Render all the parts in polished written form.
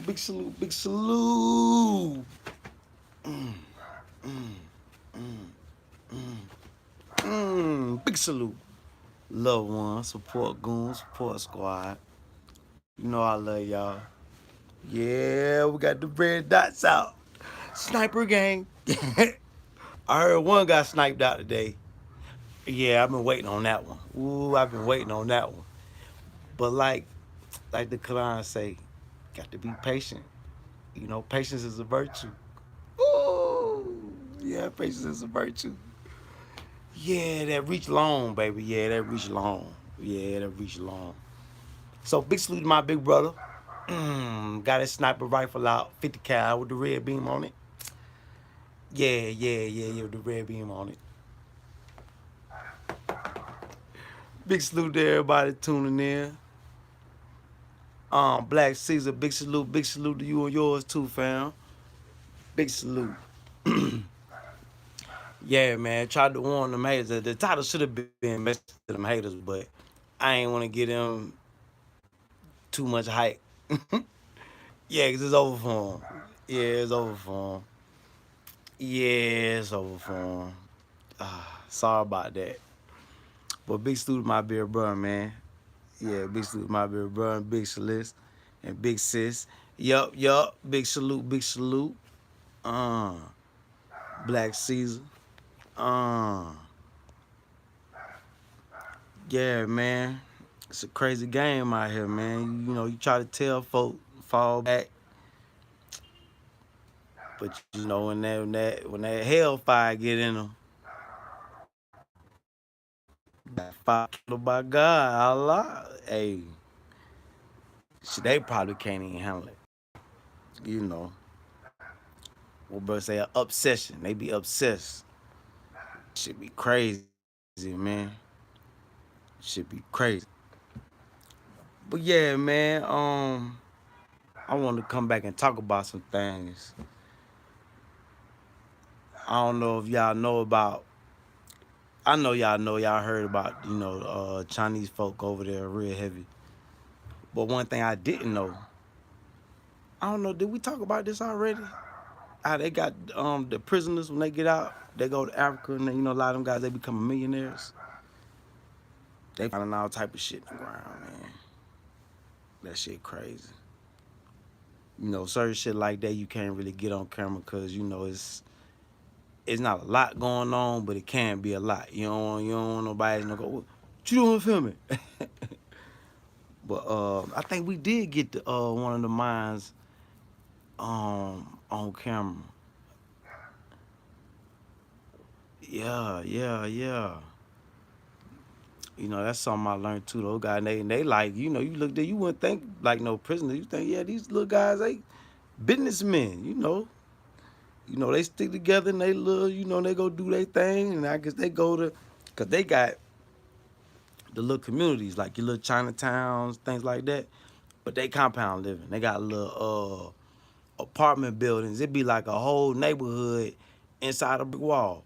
Big salute, big salute. Mm, mm, mm, big salute. Loved ones, support goons, support squad. You know I love y'all. Yeah, we got the red dots out. Sniper gang. I heard one got sniped out today. Yeah, I've been waiting on that one. Ooh, I've been waiting on that one. But like the Quran say, got to be patient. You know, patience is a virtue. Ooh, yeah, patience is a virtue. Yeah, that reach long, baby. Yeah, that reach long. Yeah, that reach long. So big salute to my big brother. Got his sniper rifle out, 50 cal with the red beam on it. Yeah, with the red beam on it. Big salute to everybody tuning in. Black Caesar, big salute to you and yours too, fam. Big salute. Yeah, man, tried to warn them haters. The title should have been message to them haters, but I ain't want to get them too much hype. Yeah, 'cause it's over for him. Yeah, it's over for him. Yeah, it's over for him. Sorry about that. But big salute to my big brother, man. Yeah, big salute to my big brother, big Celeste, and big sis. Yup. Big salute, big salute. Uh, Black Caesar. Uh, yeah, man. It's a crazy game out here, man. You know, you try to tell folk, fall back, but you know when that hellfire get in them, that fire killed by God, Allah. Hey, shit, they probably can't even handle it. You know, what brother say, a obsession. They be obsessed. Should be crazy, man. Should be crazy. But yeah, man. I want to come back and talk about some things. I don't know if y'all know about. I know y'all know. Y'all heard about Chinese folk over there real heavy. But one thing I didn't know. I don't know. Did we talk about this already? How they got the prisoners when they get out, they go to Africa and a lot of them guys they become millionaires. They finding all type of shit in the ground, man. That shit crazy. Certain shit like that you can't really get on camera because it's not a lot going on, but it can be a lot. You don't want nobody to go, what you doing filming? But I think we did get one of the mines on camera. Yeah. That's something I learned too. Those guys, they like, you look there, you wouldn't think like no prisoner. You think, yeah, these little guys, they businessmen. They stick together and they little, they go do their thing, and I guess they go to, cause they got the little communities like your little Chinatowns, things like that. But they compound living. They got little apartment buildings. It'd be like a whole neighborhood inside a brick wall.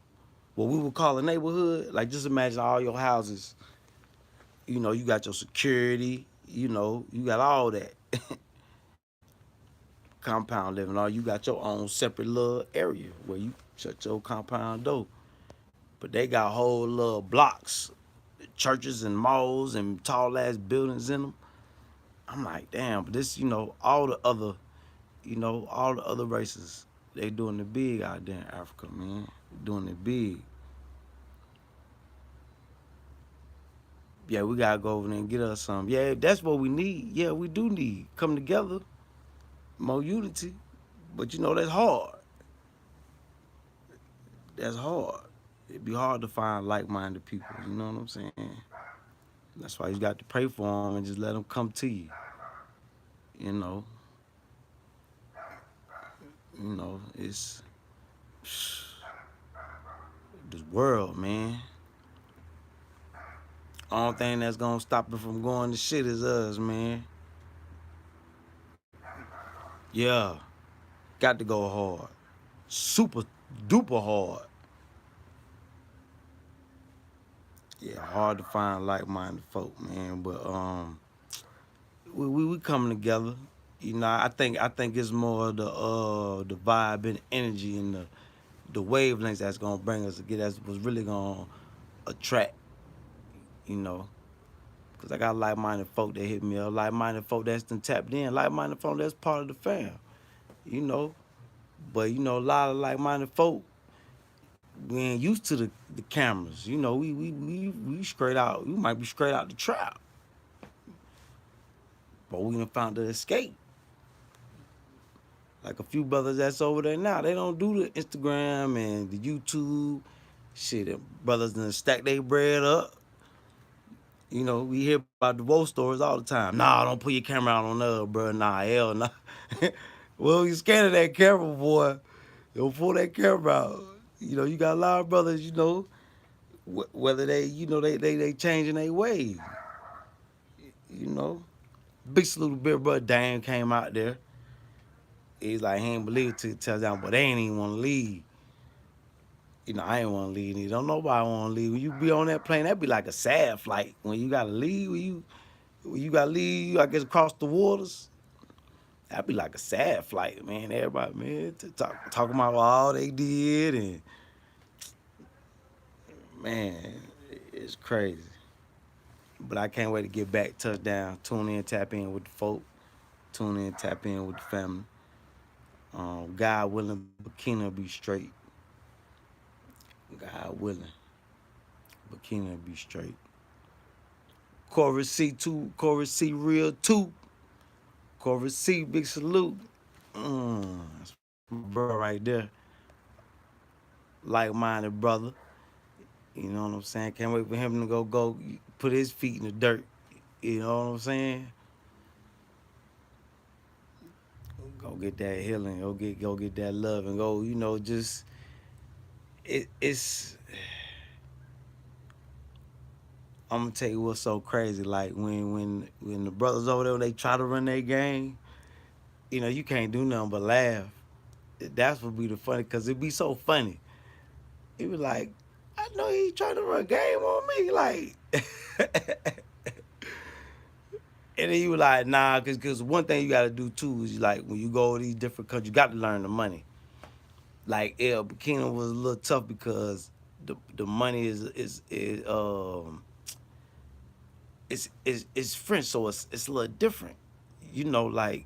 What we would call a neighborhood, like just imagine all your houses. You got your security. You got all that compound living. All you got your own separate little area where you shut your compound door. But they got whole little blocks, churches and malls and tall ass buildings in them. I'm like, damn, but this, all the other races, they doing the big out there in Africa, man. Doing it big. Yeah, we gotta go over there and get us some. Yeah, that's what we need. Yeah, we do need. Come together, more unity. But that's hard. That's hard. It'd be hard to find like-minded people. You know what I'm saying? That's why you got to pray for them and just let them come to you. You know, it's this world, man. Only thing that's gonna stop it from going to shit is us, man. Yeah, got to go hard, super duper hard. Yeah, hard to find like-minded folk, man. But we coming together. You know, I think it's more the vibe and energy and the wavelengths that's gonna bring us to get us was really gonna attract, you know. Cause I got like-minded folk that hit me up, like-minded folk that's done tapped in, like-minded folk that's part of the fam, you know. But you know, a lot of like-minded folk, we ain't used to the cameras. You know, we straight out. We might be straight out the trap, but we done found the escape. Like a few brothers that's over there now, they don't do the Instagram and the YouTube shit. Them brothers done stack their bread up. You know, we hear about divorce stories all the time. Nah, don't put your camera out on us, bro. Nah, hell nah. Well, you scared that camera, boy. Don't pull that camera out. You know, you got a lot of brothers, you know, whether they, you know, they changing their ways. You know, big salute to Big Brother Dan came out there. He's like, he ain't believe it till he tells down, but they ain't even want to leave. You know, I ain't want to leave. Neither. Don't nobody want to leave. When you be on that plane, that be like a sad flight. When you gotta leave, when you gotta leave, I guess across the waters. That'd be like a sad flight, man. Everybody, man, talking about all they did, and man, it's crazy. But I can't wait to get back, touchdown, tune in, tap in with the folk, tune in, tap in with the family. God willing, Burkina be straight. God willing, Burkina be straight. Corey C2, Corey C Real 2, Corey C, big salute. That's my bro right there. Like-minded brother. You know what I'm saying? Can't wait for him to go put his feet in the dirt. You know what I'm saying? Go get that healing. Go get that love and go. You know, just it's. I'm gonna tell you what's so crazy. Like when the brothers over there they try to run their game, you know you can't do nothing but laugh. That's what be the funny, cause it be so funny. It was like, I know he trying to run game on me, like. And then you were like, nah, cause one thing you gotta do too is like when you go to these different countries, you got to learn the money. Like Burkina was a little tough because the money is French, so it's a little different. You know, like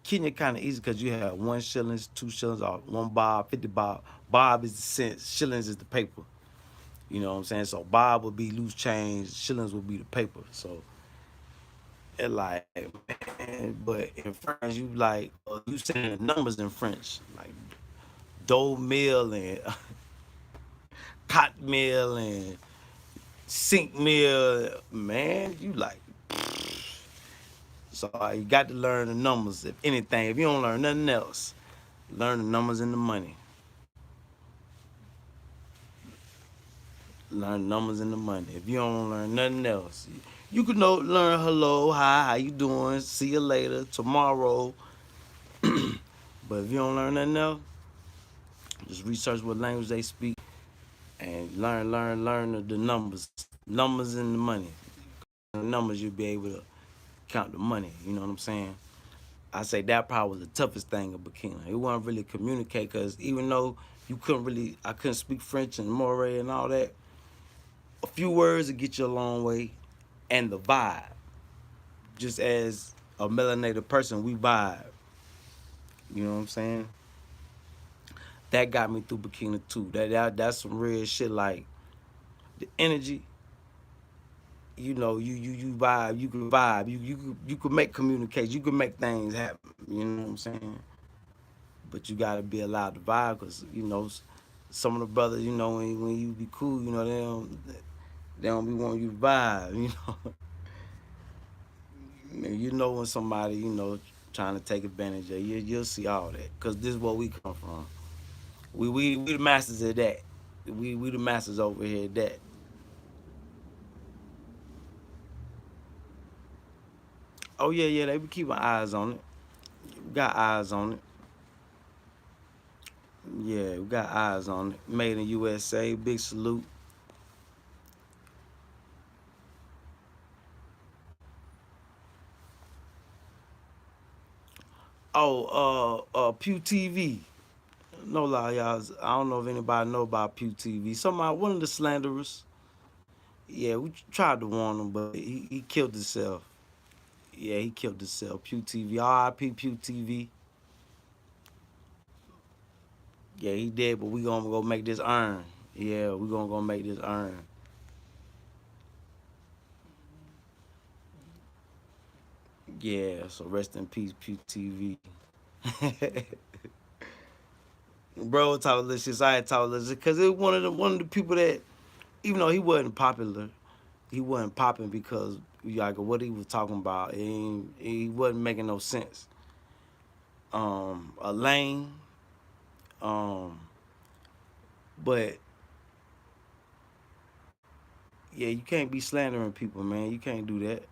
Kenya kind of easy because you have 1 shillings, 2 shillings, or 1 bob, 50 bob. Bob is the cents, shillings is the paper. You know what I'm saying? So bob would be loose change, shillings would be the paper. So it like, man, but in French you like you saying the numbers in French like dough mill and cotton mill and sink mill, man. You like, so you got to learn the numbers. If anything, if you don't learn nothing else, learn the numbers and the money. Learn the numbers and the money. If you don't learn nothing else, you could learn hello, hi, how you doing, see you later, tomorrow. But if you don't learn nothing else, just research what language they speak and learn the numbers and the money. The numbers you'll be able to count the money. You know what I'm saying? I say that probably was the toughest thing of Burkina. It wasn't really communicate because even though I couldn't speak French and Moray and all that. A few words to get you a long way, and the vibe. Just as a melanated person, we vibe. You know what I'm saying? That got me through Burkina too. That's some real shit. Like the energy. You know, you vibe. You can vibe. You could make communication. You can make things happen. You know what I'm saying? But you gotta be allowed to vibe, cause you know some of the brothers, you know, when you be cool, you know they don't be wanting you to vibe. You know, you know when somebody, you know, trying to take advantage of you, you'll see all that. Cause this is where we come from. We the masters of that. We the masters over here at that. Oh yeah, they be keeping eyes on it. We got eyes on it. Yeah, we got eyes on it. Made in USA. Big salute. Pew TV. No lie, y'all. I don't know if anybody know about Pew TV. Somebody, one of the slanderers. Yeah, we tried to warn him, but he killed himself. Yeah, he killed himself. Pew TV. R.I.P. Pew TV. Yeah, he did, but we gonna go make this earn. Yeah, we gonna go make this earn. Yeah, so rest in peace, Pew TV. Bro talk this shit, I talk this shit, cause it one of the people that, even though he wasn't popular, he wasn't popping because like what he was talking about, he wasn't making no sense. A lane, um, but yeah, you can't be slandering people, man. You can't do that.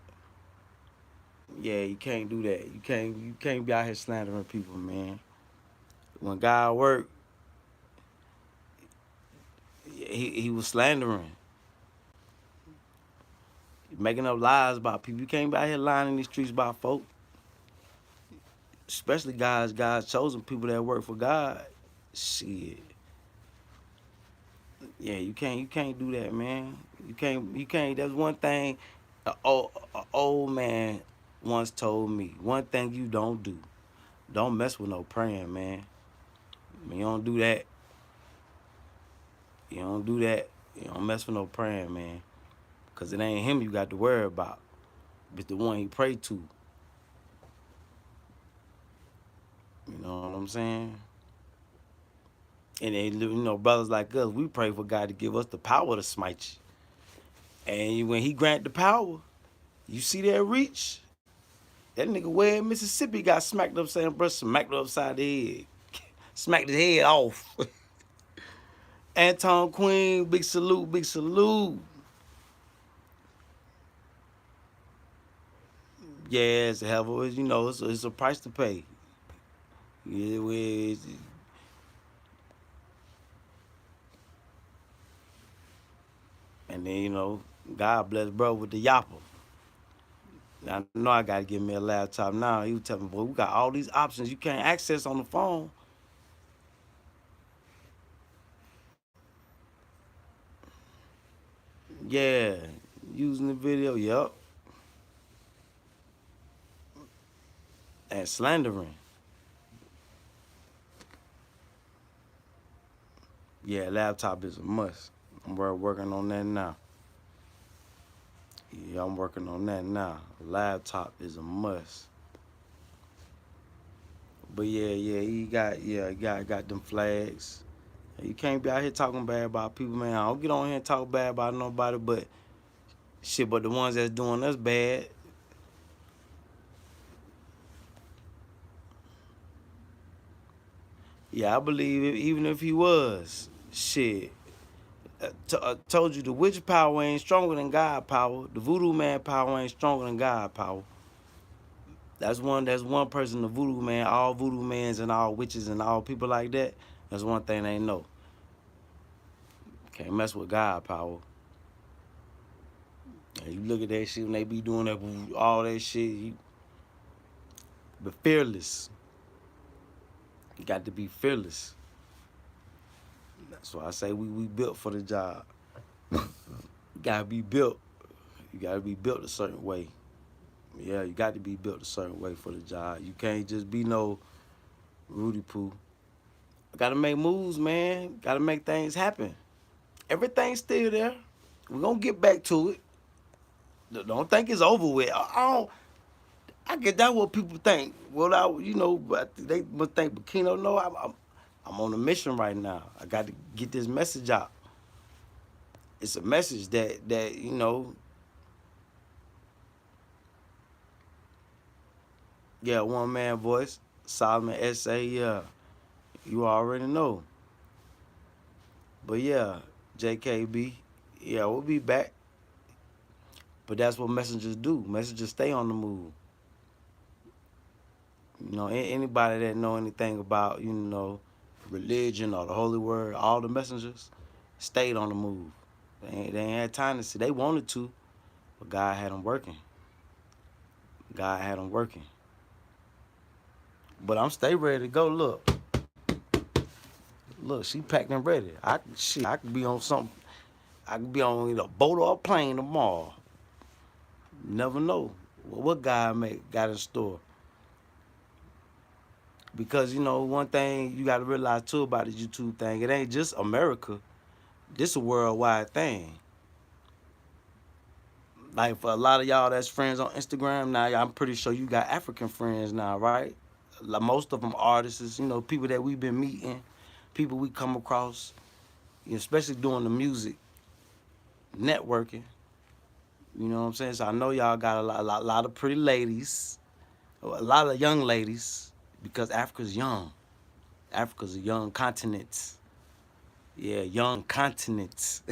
Yeah, you can't do that. You can't be out here slandering people, man. When God worked, he was slandering, making up lies about people. You can't be out here lying in these streets about folk, especially God's chosen people that work for God. Shit, yeah, you can't do that, man. You can't. That's one thing. A old man once told me. One thing you don't do. Don't mess with no praying, man. When you don't do that, you don't do that. You don't mess with no praying, man. Cause it ain't him you got to worry about. It's the one he prayed to. You know what I'm saying? And they, brothers like us, we pray for God to give us the power to smite you. And when he grant the power, you see that reach. That nigga way in Mississippi got smacked upside, bro, smacked upside the head, smacked his head off. Anton Queen, big salute, big salute. Yeah, it's a hell of a, it's a price to pay. Yeah, and then God bless bro with the yapper. I know I gotta give me a laptop now. He was telling me, boy, we got all these options you can't access on the phone. Yeah, using the video, yep, and slandering. Yeah, laptop is a must. I'm working on that now. Yeah, I'm working on that now. Laptop is a must. But he got them flags. You can't be out here talking bad about people, man. I don't get on here and talk bad about nobody, but shit, but the ones that's doing us bad, yeah, I believe it, even if he was, shit. Told you the witch power ain't stronger than God power. The voodoo man power ain't stronger than God power. That's one person, the voodoo man, all voodoo mans and all witches and all people like that. That's one thing they know. Can't mess with God power. And you look at that shit when they be doing that, all that shit, but fearless. You got to be fearless. That's why I say we built for the job. You gotta be built. You gotta be built a certain way. Yeah, you got to be built a certain way for the job. You can't just be no Rudy Poo. Gotta make moves, man. Gotta make things happen. Everything's still there. We're gonna get back to it. Don't think it's over with. I get that what people think. Well, but they must think Burkina. No, I'm on a mission right now. I got to get this message out. It's a message that yeah, one man voice, Solomon SA. Yeah, you already know. But yeah, JKB. Yeah, we'll be back. But that's what messengers do. Messengers stay on the move. Anybody that know anything about religion or the holy word, all the messengers stayed on the move. They ain't had time to see. They wanted to, but God had them working. God had them working. But I'm stay ready to go. Look, she packed and ready. I could be on something. I could be on either a boat or a plane tomorrow. Never know what God got in store. Because one thing you got to realize too about this YouTube thing, it ain't just America. This a worldwide thing. Like for a lot of y'all that's friends on Instagram now, I'm pretty sure you got African friends now, right? Like most of them artists, people that we've been meeting, people we come across, especially doing the music, networking. You know what I'm saying? So I know y'all got a lot of pretty ladies, a lot of young ladies, because Africa's young. Africa's a young continent. Yeah, young continents.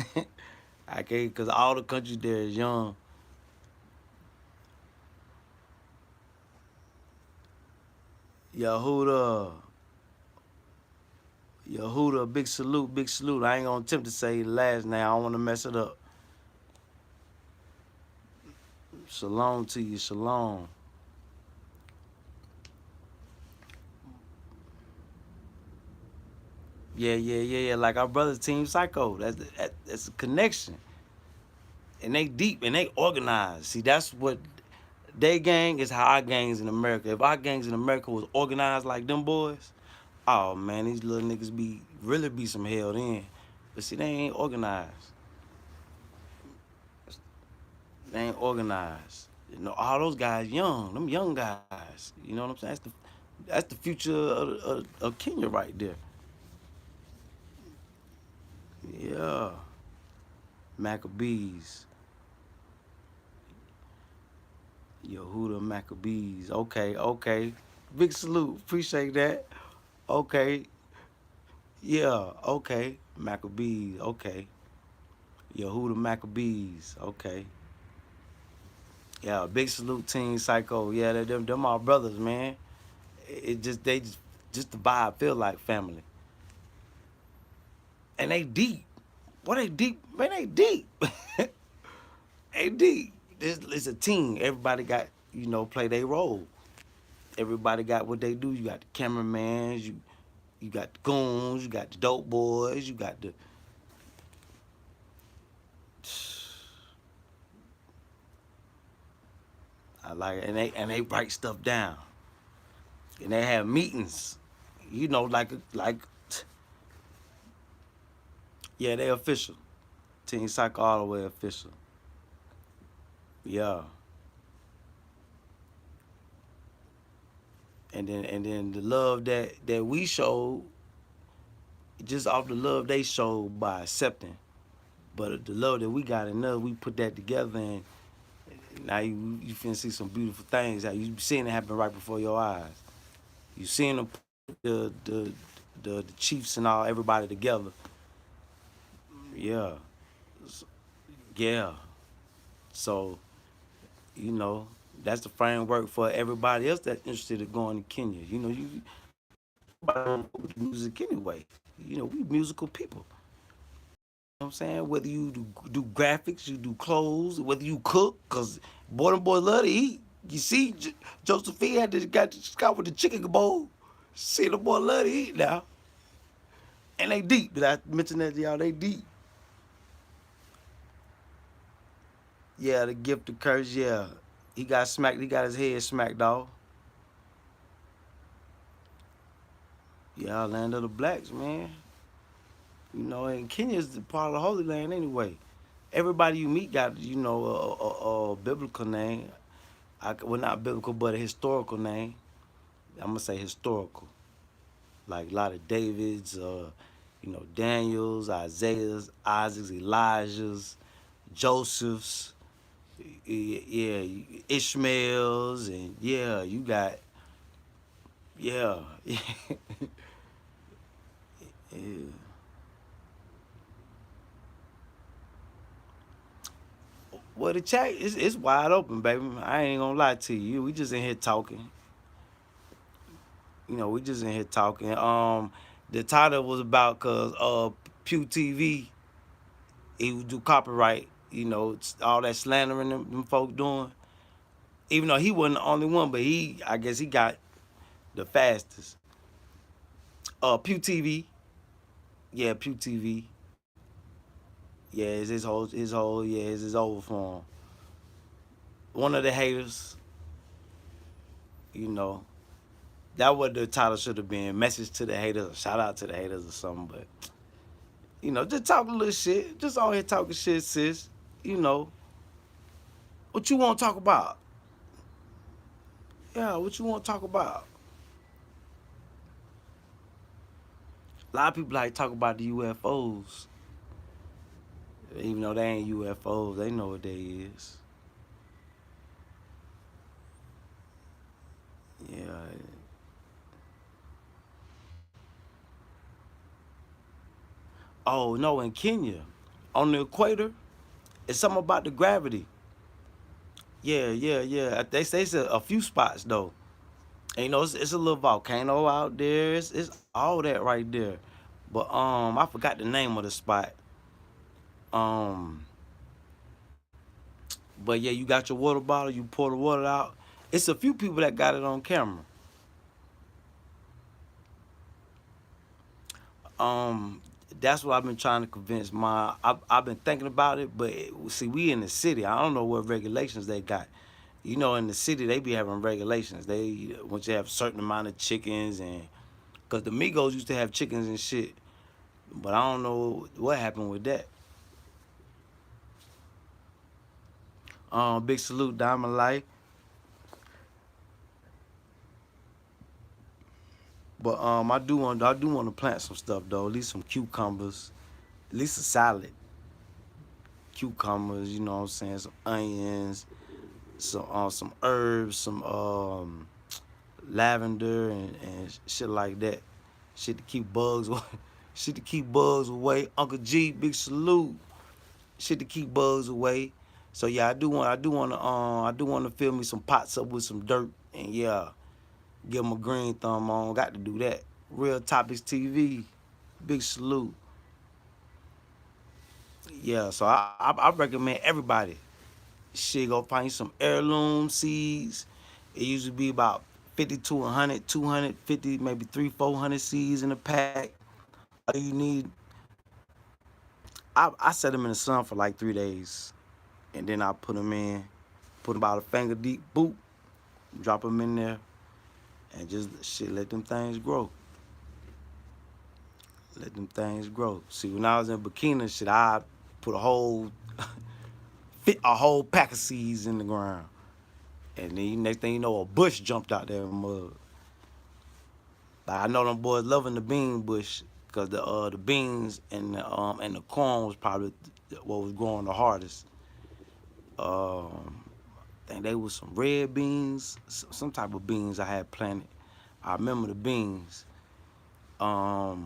Okay, because all the countries there is young. Yehuda, Yehuda, big salute, big salute. I ain't gonna attempt to say the last name. I don't want to mess it up. Shalom to you, shalom. Yeah. Like our brother Team Psycho. That's a connection. And they deep and they organized. See, that's what they gang is how our gangs in America. If our gangs in America was organized like them boys, oh man, these little niggas really be some hell then. But see, they ain't organized. They ain't organized. All those guys young, them young guys. You know what I'm saying? That's the future of Kenya right there. Yeah. Maccabees. Yehuda Maccabees. Okay. Big salute. Appreciate that. Okay. Yeah, okay. Maccabees. Okay. Yehuda Maccabees. Okay. Yeah, big salute Team Psycho. Yeah, them our brothers, man. It just the vibe feel like family. And they deep. What they deep? Man, they deep. They deep. It's a team. Everybody got, play their role. Everybody got what they do. You got the cameraman, you got the goons, you got the dope boys, you got the I like it. And they write stuff down. And they have meetings. Like yeah, they official. Team Psycho all the way official. Yeah. And then the love that we showed, just off the love they showed by accepting. But the love that we got enough, we put that together, and now you finna see some beautiful things. You seeing it happen right before your eyes. You seeing them put the chiefs and all everybody together. Yeah, yeah. So you know that's the framework for everybody else that's interested in going to Kenya. You music anyway. We musical people. You know what I'm saying? Whether you do graphics, you do clothes, whether you cook, because boy, them boys love to eat. You see, Josephine got the Scott with the chicken bowl. See, the boy love to eat now. And they deep. Did I mention that to y'all? They deep. Yeah, the gift, the curse, yeah. He got smacked, he got his head smacked off. Yeah, land of the blacks, man. And Kenya's the part of the Holy Land anyway. Everybody you meet got, a biblical name. Well, not biblical, but a historical name. I'm gonna say historical. Like a lot of Davids, Daniels, Isaiahs, Isaacs, Elijahs, Josephs, yeah, Ishmaels, and yeah, you got, yeah, yeah. Well, the chat is wide open, baby. I ain't gonna lie to you. We just in here talking. We just in here talking. The title was about cause Pew TV, he would do copyright. All that slandering them folk doing. Even though he wasn't the only one, but I guess he got the fastest. Pew TV, yeah, Pew TV, yeah, yeah, it's his over for him. One of the haters, you know, that what the title should have been. Message to the haters, or shout out to the haters or something. But just talk a little shit. Just on here talking shit, sis. You know, what you want to talk about? Yeah, what you want to talk about? A lot of people like talk about the UFOs, even though they ain't UFOs. They know what they is. Yeah. Oh no, in Kenya, on the equator, it's something about the gravity. Yeah, yeah, yeah. They say a few spots though. And, it's a little volcano out there. It's all that right there. But I forgot the name of the spot. Um, but yeah, you got your water bottle. You pour the water out. It's a few people that got it on camera. Um, that's what I've been trying to convince my. I've been thinking about it, but see, we in the city. I don't know what regulations they got. In the city they be having regulations. They once you have a certain amount of chickens and because the Migos used to have chickens and shit, but I don't know what happened with that. Big salute, Diamond Life. But I do want to plant some stuff though. At least some cucumbers, at least a salad. Cucumbers, you know what I'm saying? Some onions, some herbs, some lavender and shit like that. Shit to keep bugs away. Shit to keep bugs away. Uncle G, big salute. Shit to keep bugs away. So yeah, I do want to fill me some pots up with some dirt and yeah, give them a green thumb on. Got to do that. Real Topics TV, big salute. Yeah, so I recommend everybody. Shit, go find some heirloom seeds. It usually be about 50 to 100, 250, maybe 400 seeds in a pack. All you need, I set them in the sun for like 3 days. And then I put them in, put about a finger deep, boop, drop them in there, and just shit, let them things grow. Let them things grow. See, when I was in Burkina, shit, I put fit a whole pack of seeds in the ground. And then next thing you know, a bush jumped out there in the mud. Like I know them boys loving the bean bush because the beans and the corn was probably what was growing the hardest. I think they was some red beans, some type of beans I had planted. I remember the beans. The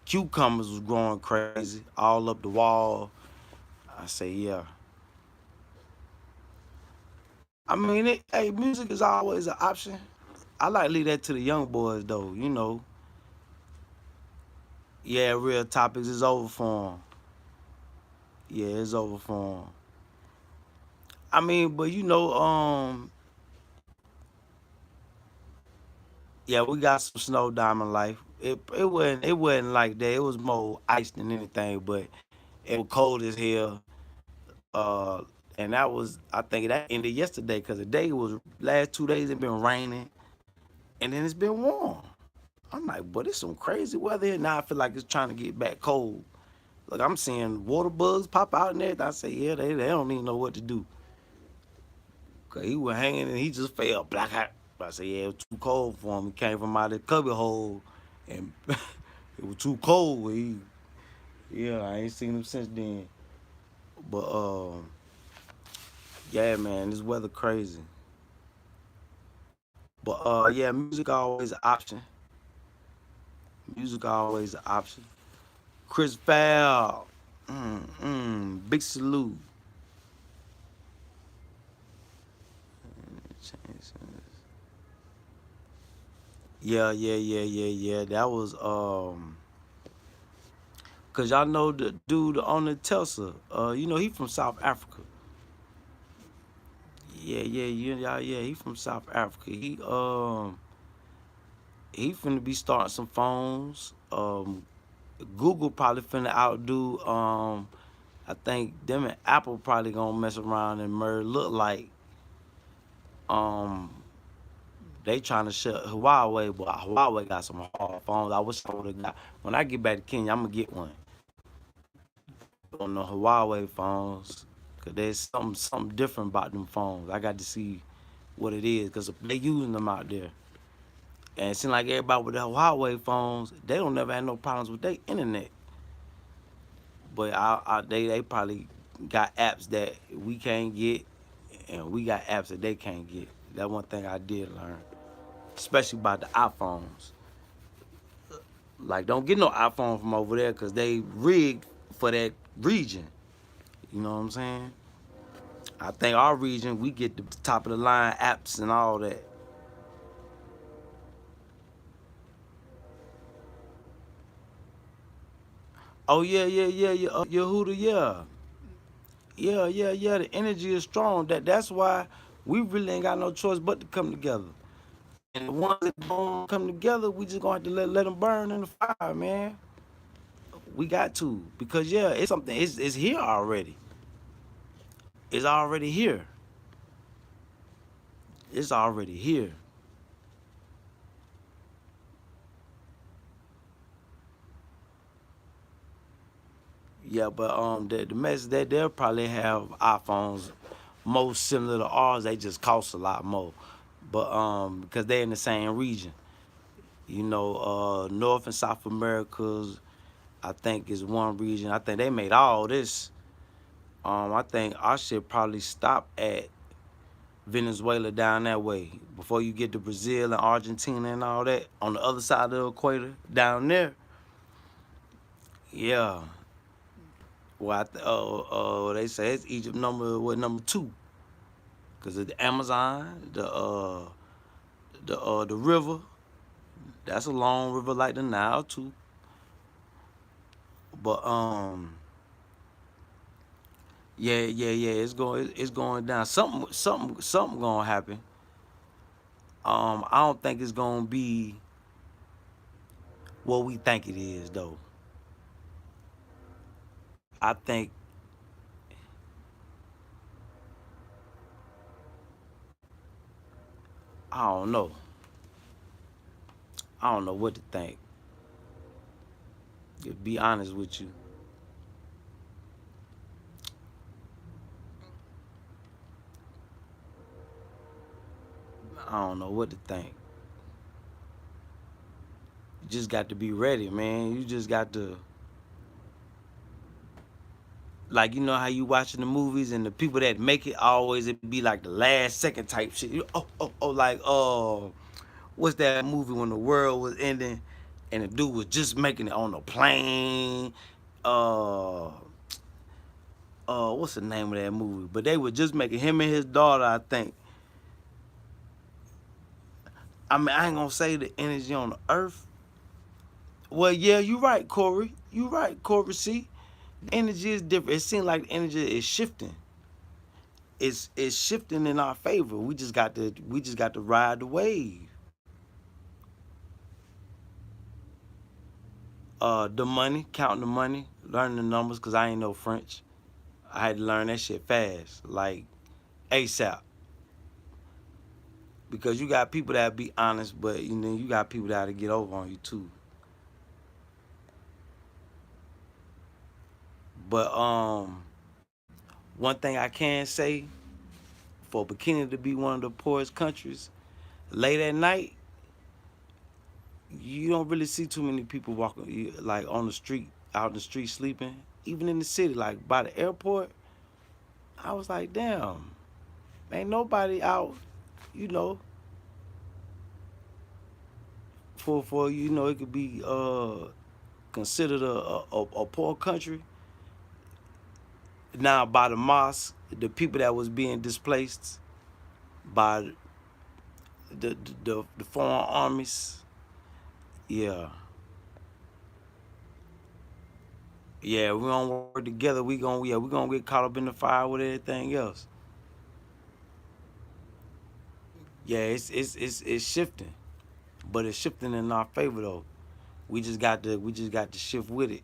cucumbers was growing crazy all up the wall. I say yeah. I mean, hey, music is always an option. I like to leave that to the young boys though. Yeah, real topics is over for 'em. Yeah, it's over for 'em. I mean, but yeah, we got some snow diamond life. It wasn't like that. It was more ice than anything, but it was cold as hell. Uh, and that was I think that ended yesterday because the day was last 2 days it been raining and then it's been warm. I'm like, but it's some crazy weather here. Now I feel like it's trying to get back cold. Look, I'm seeing water bugs pop out and everything. I say, yeah, they don't even know what to do. Cause he was hanging and he just fell black out. I said, yeah, it was too cold for him. He came from out of the cubby hole and it was too cold. Yeah, I ain't seen him since then. But yeah, man, this weather crazy. But yeah, music always an option. Music always an option. Chris Val, big salute. Yeah, yeah, yeah, yeah, yeah. That was cause y'all know the dude on the Tulsa. He from South Africa. Yeah, yeah, yeah, yeah, yeah. He from South Africa. He finna be starting some phones. Google probably finna outdo. I think them and Apple probably gonna mess around and merge. Look like um they trying to shut Huawei, but Huawei got some hard phones. I wish I would have got. When I get back to Kenya, I'm gonna get one on the Huawei phones, cause there's something different about them phones. I got to see what it is, cause they using them out there, and it seems like everybody with the Huawei phones, they don't never have no problems with their internet. But they probably got apps that we can't get, and we got apps that they can't get. That one thing I did learn, especially about the iPhones. Like, don't get no iPhone from over there, cause they rigged for that region. You know what I'm saying? I think our region, we get the top of the line apps and all that. Oh yeah, yeah, yeah, yeah, Yehuda, yeah, yeah, yeah, yeah. The energy is strong. That's why we really ain't got no choice but to come together. And the ones that don't come together, we just gonna have to let them burn in the fire, man. We got to, because yeah, it's something. It's here already. It's already here. It's already here. Yeah, but the message that they'll probably have iPhones most similar to ours. They just cost a lot more, but because they're in the same region. You know, North and South Americas, I think is one region. I think they made all this. I think our shit probably stop at Venezuela down that way before you get to Brazil and Argentina and all that on the other side of the equator down there. Yeah. Well, they say it's Egypt number two, because of the Amazon, the river. That's a long river like the Nile too. But yeah, yeah, yeah. It's going down. Something gonna happen. I don't think it's gonna be what we think it is though. I think I don't know. I don't know what to think. To be honest with you, I don't know what to think. You just got to be ready, man. You just got to, like, you know how you watching the movies and the people that make it always it be like the last second type shit. Like what's that movie when the world was ending and the dude was just making it on a plane? Uh what's the name of that movie? But they were just making him and his daughter, I think. I mean, I ain't gonna say the energy on the earth. Well, yeah, you right, Corey. You right, Corey. See, the energy is different. It seems like the energy is shifting. It's shifting in our favor. We just got to ride the wave. The money, counting the money, learning the numbers, cause I ain't know French. I had to learn that shit fast, like ASAP. Because you got people that be honest, but you know you got people that to get over on you too. But one thing I can say, for Burkina to be one of the poorest countries, late at night, you don't really see too many people walking like on the street, out in the street sleeping. Even in the city, like by the airport, I was like, damn, ain't nobody out, you know, for it could be considered a poor country. Now by the mosque, the people that was being displaced by the foreign armies, yeah, yeah, we gonna work together. We gonna get caught up in the fire with everything else. Yeah, it's shifting. but it's shifting in our favor though. We just got to shift with it.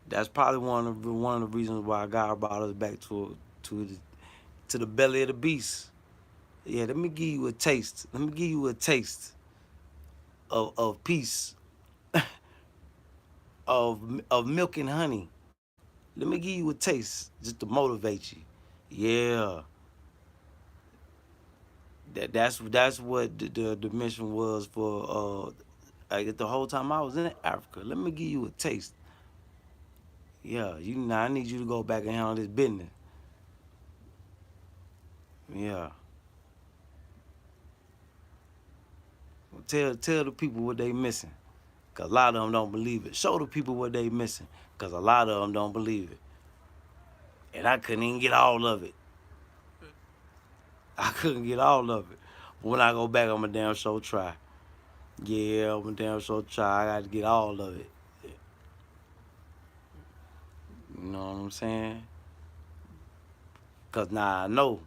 That's probably one of the reasons why God brought us back to the belly of the beast. Yeah, let me give you a taste. Let me give you a taste of peace, of milk and honey. Let me give you a taste just to motivate you. Yeah, that's what the mission was for. The whole time I was in Africa. Let me give you a taste. Yeah, I need you to go back and handle this business. Yeah, tell the people what they missing, cause a lot of them don't believe it. Show the people what they missing, cause a lot of them don't believe it. And I couldn't even get all of it. I couldn't get all of it. But when I go back, I'm a damn sure try. Yeah, I'm a damn sure try. I got to get all of it. You know what I'm saying? Cause now I know.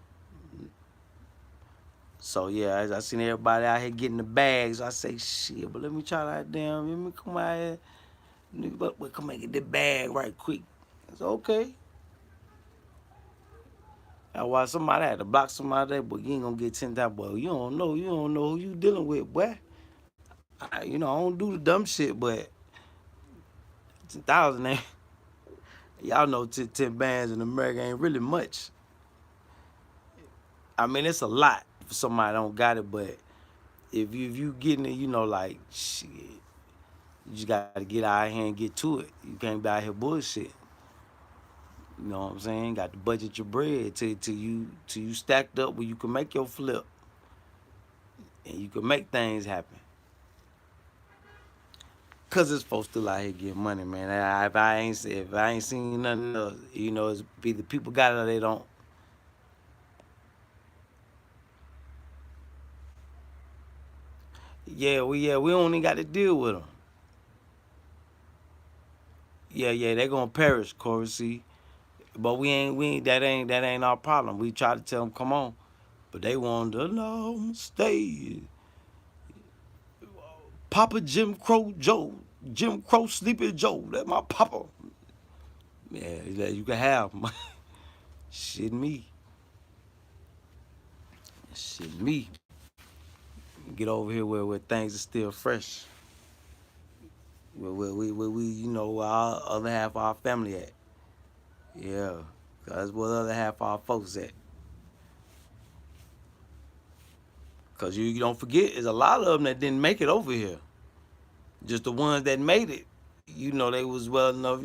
So yeah, as I seen everybody out here getting the bags, I say shit. But let me try that damn. Let me come out here. But come and get the bag right quick. It's okay. That's why somebody had to block somebody, but you ain't gonna get 10,000. Boy, you don't know who you dealing with, boy. I don't do the dumb shit, but 10,000 ain't. Y'all know 10 bands in America ain't really much. I mean, it's a lot for somebody that don't got it, but if you getting it, like shit, you just gotta get out here and get to it. You can't be out here bullshit. You know what I'm saying? Got to budget your bread till you stacked up where you can make your flip and you can make things happen. Cause it's folks still out here getting money, man. If I ain't seen nothing else, it's either people got it or they don't. We only got to deal with them. Yeah, they gonna perish, Corey. See, but that ain't our problem. We try to tell them, come on, but they want to no stay. Papa Jim Crow Joe, Jim Crow Sleepy Joe. That's my papa. Yeah, you can have him. Shit me, shit me. Get over here where things are still fresh. Where we our other half of our family at. Yeah, that's where the other half of our folks at. Cause you don't forget, there's a lot of them that didn't make it over here. Just the ones that made it, they was well enough.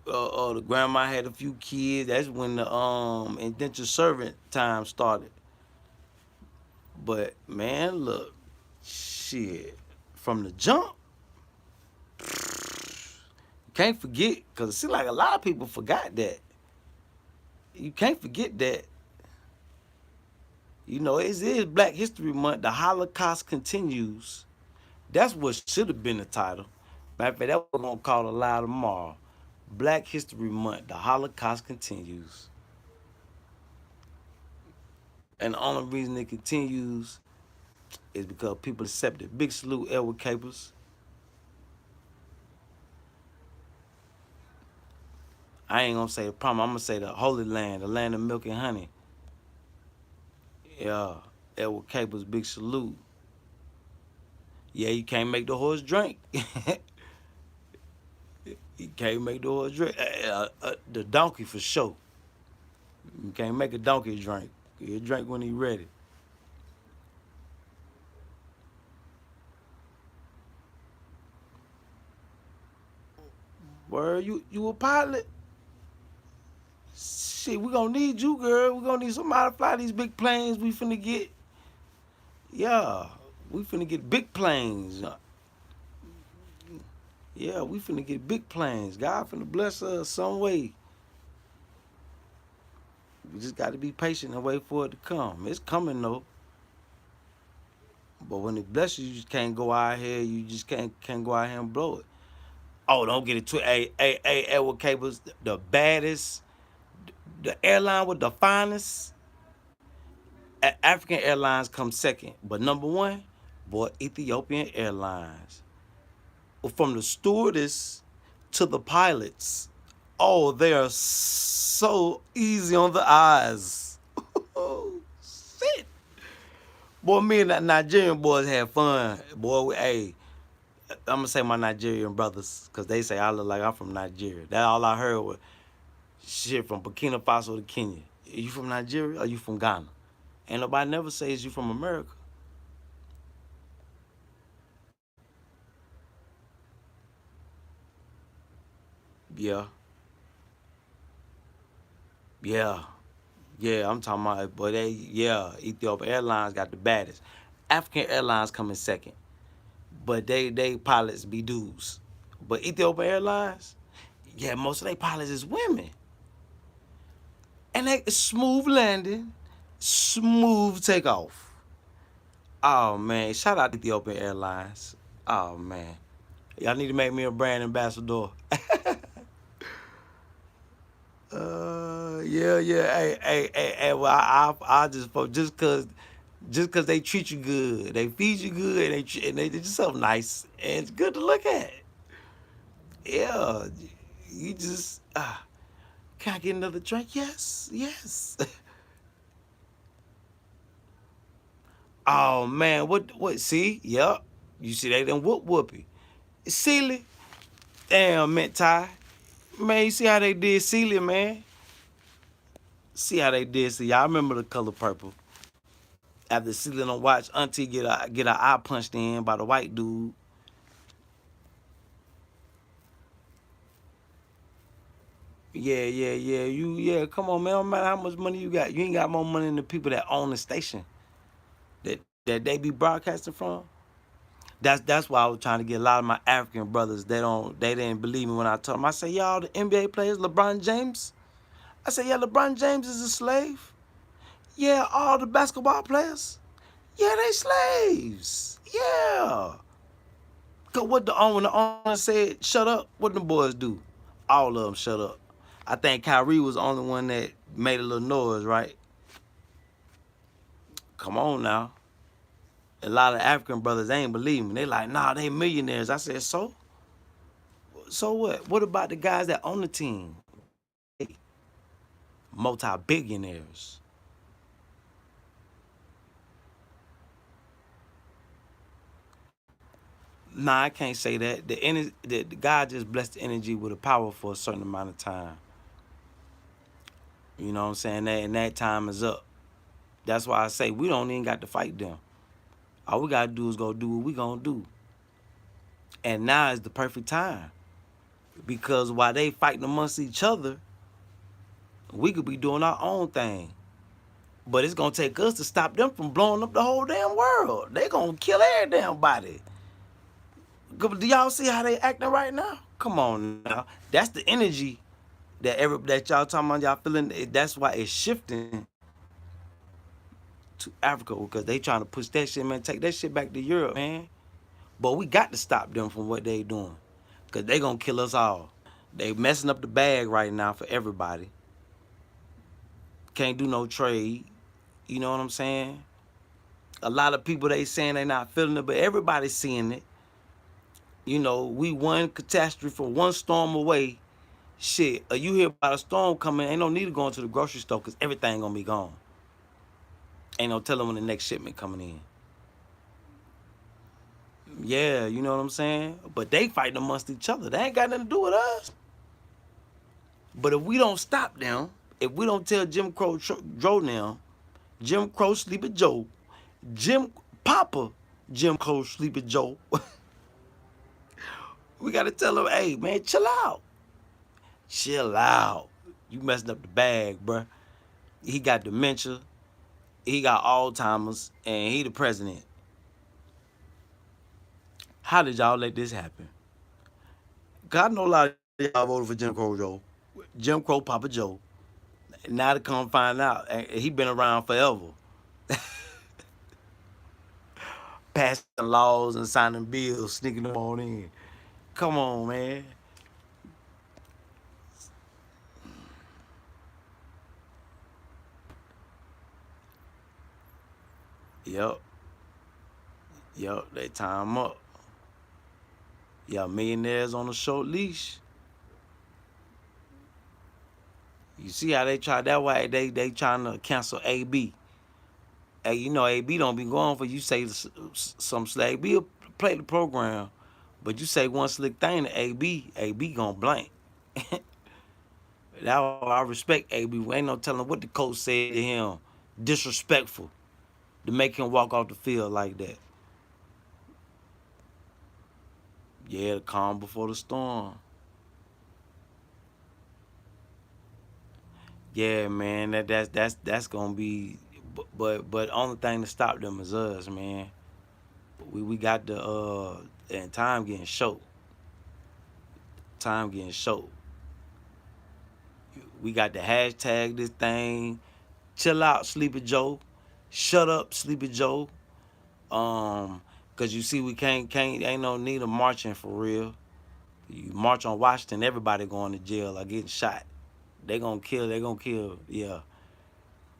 The grandma had a few kids. That's when the indentured servant time started. But man, look, shit, from the jump, you can't forget. Cause it seems like a lot of people forgot that. You can't forget that. It is Black History Month. The Holocaust continues. That's what should have been the title. Matter of fact, that we're gonna call it live tomorrow. Black History Month. The Holocaust continues. And the only reason it continues is because people accept it. Big salute, Edward Capers. I ain't gonna say the problem. I'm gonna say the Holy Land, the land of milk and honey. Yeah, Edward Capers, big salute. Yeah, you can't make the horse drink. You can't make the horse drink. The donkey for sure. You can't make a donkey drink. He'll drink when he ready. Where you a pilot? Shit, we gonna need you, girl. We gonna need somebody to fly these big planes we finna get. Yeah, we finna get big planes. Yeah, we finna get big planes. God finna bless us some way. We just gotta be patient and wait for it to come. It's coming though. But when it blesses you, just can't go out here. You just can't go out here and blow it. Oh, don't get it twisted. Hey, Edward Capers, the baddest, the airline with the finest. African Airlines comes second, but number one, boy, Ethiopian Airlines. From the stewardess to the pilots, oh, they are so easy on the eyes. Oh, shit. Boy, me and that Nigerian boys had fun. Boy, hey, I'm gonna say my Nigerian brothers, cause they say I look like I'm from Nigeria. That all I heard was shit from Burkina Faso to Kenya. Are you from Nigeria or you from Ghana? Ain't nobody never says you from America. Yeah, yeah, yeah. I'm talking about, but yeah, Ethiopian Airlines got the baddest. African Airlines coming second, but they pilots be dudes. But Ethiopian Airlines, yeah, most of their pilots is women, and they smooth landing, smooth takeoff. Oh man, shout out to Ethiopian Airlines. Oh man, y'all need to make me a brand ambassador. Yeah, yeah. Hey. Well, I just cause they treat you good, they feed you good, and they just so nice, and it's good to look at. Yeah, you just can I get another drink? Yes, yes. Oh man, what? See, yep. You see they done whoopee. Sealy, damn, mint tie. Man, you see how they did Celia, man? See how they did. See, y'all remember the color purple. After Celia don't watch Auntie get her eye punched in by the white dude. Yeah. Come on, man. No matter how much money you got, you ain't got more money than the people that own the station that they be broadcasting from. That's why I was trying to get a lot of my African brothers. They didn't believe me when I told them. I said, y'all the NBA players, LeBron James. I said, yeah, LeBron James is a slave. Yeah, all the basketball players. Yeah, they slaves. Yeah. Cause what when the owner said shut up, what the boys do? All of them shut up. I think Kyrie was the only one that made a little noise, right? Come on now. A lot of African brothers ain't believe me. They like, nah, they millionaires. I said, so? So what? What about the guys that own the team? Hey, multi-billionaires. Nah, I can't say that. The God just blessed the energy with a power for a certain amount of time. You know what I'm saying? And that time is up. That's why I say we don't even got to fight them. All we gotta do is go do what we gonna do. And now is the perfect time. Because while they fighting amongst each other, we could be doing our own thing. But it's gonna take us to stop them from blowing up the whole damn world. They gonna kill every damn body. Do y'all see how they acting right now? Come on now. That's the energy that y'all talking about. Y'all feeling. That's why it's shifting to Africa because they trying to push that shit, man. Take that shit back to Europe, man. But we got to stop them from what they doing, cause they gonna kill us all. They messing up the bag right now for everybody. Can't do no trade. You know what I'm saying? A lot of people they saying they not feeling it, but everybody's seeing it. You know, we one catastrophe from one storm away. Shit, you hear about a storm coming, ain't no need to go into the grocery store because everything gonna be gone. Ain't no telling when the next shipment coming in. Yeah, you know what I'm saying? But they fighting amongst each other. They ain't got nothing to do with us. But if we don't stop them, if we don't tell Jim Crow Joe now, Jim Crow Sleepy Joe, Jim Papa Jim Crow Sleepy Joe, we gotta tell him, hey man, chill out. Chill out. You messing up the bag, bruh. He got dementia, he got Alzheimer's, and he the president. How did y'all let this happen? God know a lot of y'all voted for Jim Crow Joe. Jim Crow Papa Joe. Now to come find out, he been around forever. Passing laws and signing bills, sneaking them on in. Come on, man. Yep. Yep. They tie 'em up. Yeah, millionaires on a short leash. You see how they try that way? They trying to cancel AB. Hey, you know AB don't be going for you say some slick. AB will play the program, but you say one slick thing to AB gonna blank. That I respect AB. Ain't no telling what the coach said to him. Disrespectful to make him walk off the field like that. Yeah, the calm before the storm. Yeah, man, that's gonna be, but only thing to stop them is us, man. We got the and time getting short. Time getting short. We got the hashtag this thing. Chill out, Sleepy Joe. Shut up, Sleepy Joe. Cause you see we can't ain't no need of marching for real. You march on Washington, everybody going to jail or getting shot. They gonna kill. Yeah.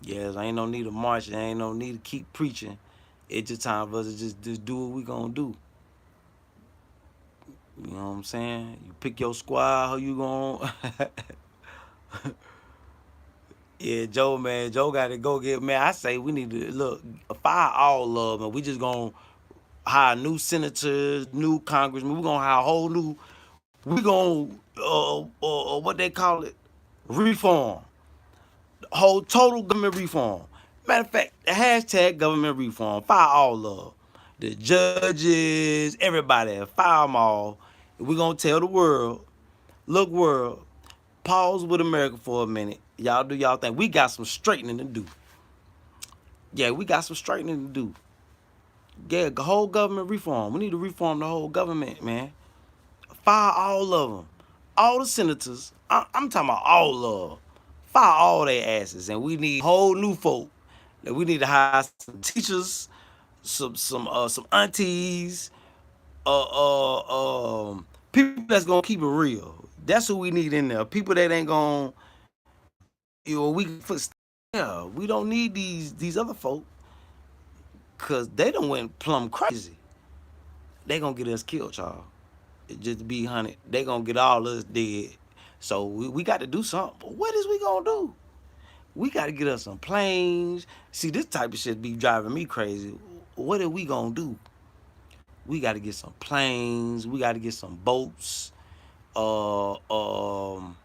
Yes, ain't no need to march. There ain't no need to keep preaching. It's just time for us to just do what we gonna do. You know what I'm saying? You pick your squad, how you gonna Yeah, Joe, man. Joe gotta go get, man. I say we need to look, fire all of them. We just gonna hire new senators, new congressmen. We gonna hire a whole new, we gonna what they call it? Reform. Whole total government reform. Matter of fact, the hashtag government reform. Fire all of the judges, everybody. Fire them all. We're going to tell the world, look, world, pause with America for a minute. Y'all do y'all thing. We got some straightening to do. Yeah, we got some straightening to do. Yeah, the whole government reform. We need to reform the whole government, man. Fire all of them. All the senators. I'm talking about all of them. Fire all their asses. And we need whole new folk. We need to hire some teachers, some aunties, people that's gonna keep it real. That's who we need in there. People that ain't gonna, we put. Yeah, we don't need these other folk, cause they done went plumb crazy. They gonna get us killed, y'all. Just to be honey, they gonna get all us dead. So we got to do something. What is we gonna do? We got to get us some planes. See, this type of shit be driving me crazy. What are we gonna do? We got to get some planes. We got to get some boats. Uh, um,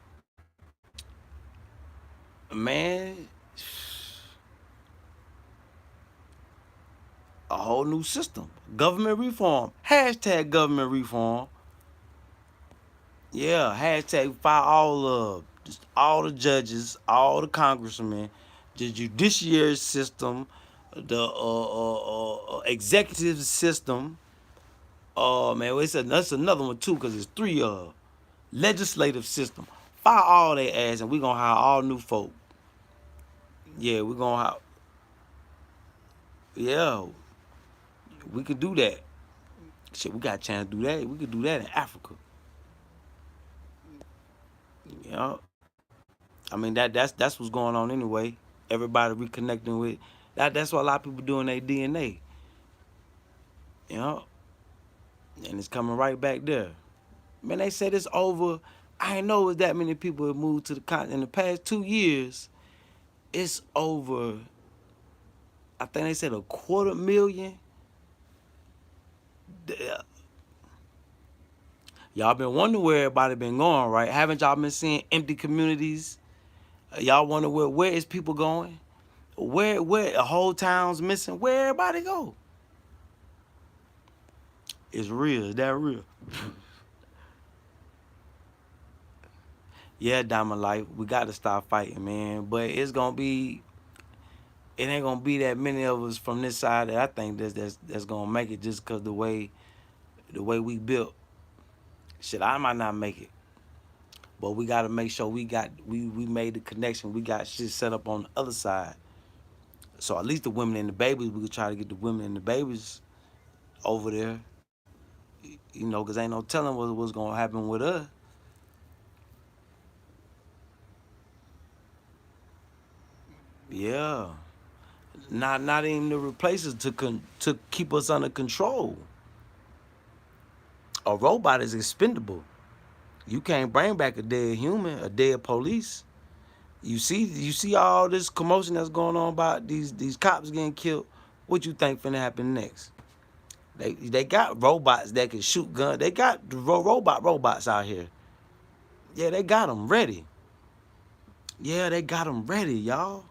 man, a whole new system. Government reform. Hashtag government reform. Yeah, hashtag fire all of just all the judges, all the congressmen, the judiciary system, the executive system. Man, that's another one too, cause it's three. Legislative system. Fire all their ass, and we gonna hire all new folk. Yeah, we gonna hire. Yeah, we could do that. Shit, we got a chance to do that. We could do that in Africa. Yeah, I mean that's what's going on anyway. Everybody reconnecting with that's what a lot of people doing their DNA. You know, and it's coming right back there. Man, they said it's over. I ain't know it was that many people have moved to the continent in the past 2 years. It's over. I think they said 250,000. Y'all been wondering where everybody been going, right? Haven't y'all been seeing empty communities? Y'all wonder where is people going? Where a whole town's missing? Where everybody go? It's real. Is that real? Yeah, Diamond Life. We got to stop fighting, man. But it's gonna be. It ain't gonna be that many of us from this side that I think that's gonna make it just cause the way we built. Shit, I might not make it, but we gotta make sure we made the connection. We got shit set up on the other side. So at least the women and the babies, we could try to get the women and the babies over there. Cause ain't no telling what's gonna happen with us. Yeah. Not even to replace us, to keep us under control. A robot is expendable. You can't bring back a dead human, a dead police. You see all this commotion that's going on about these cops getting killed. What you think finna happen next? They got robots that can shoot guns. They got robots out here. Yeah, they got them ready. Yeah, they got them ready, y'all.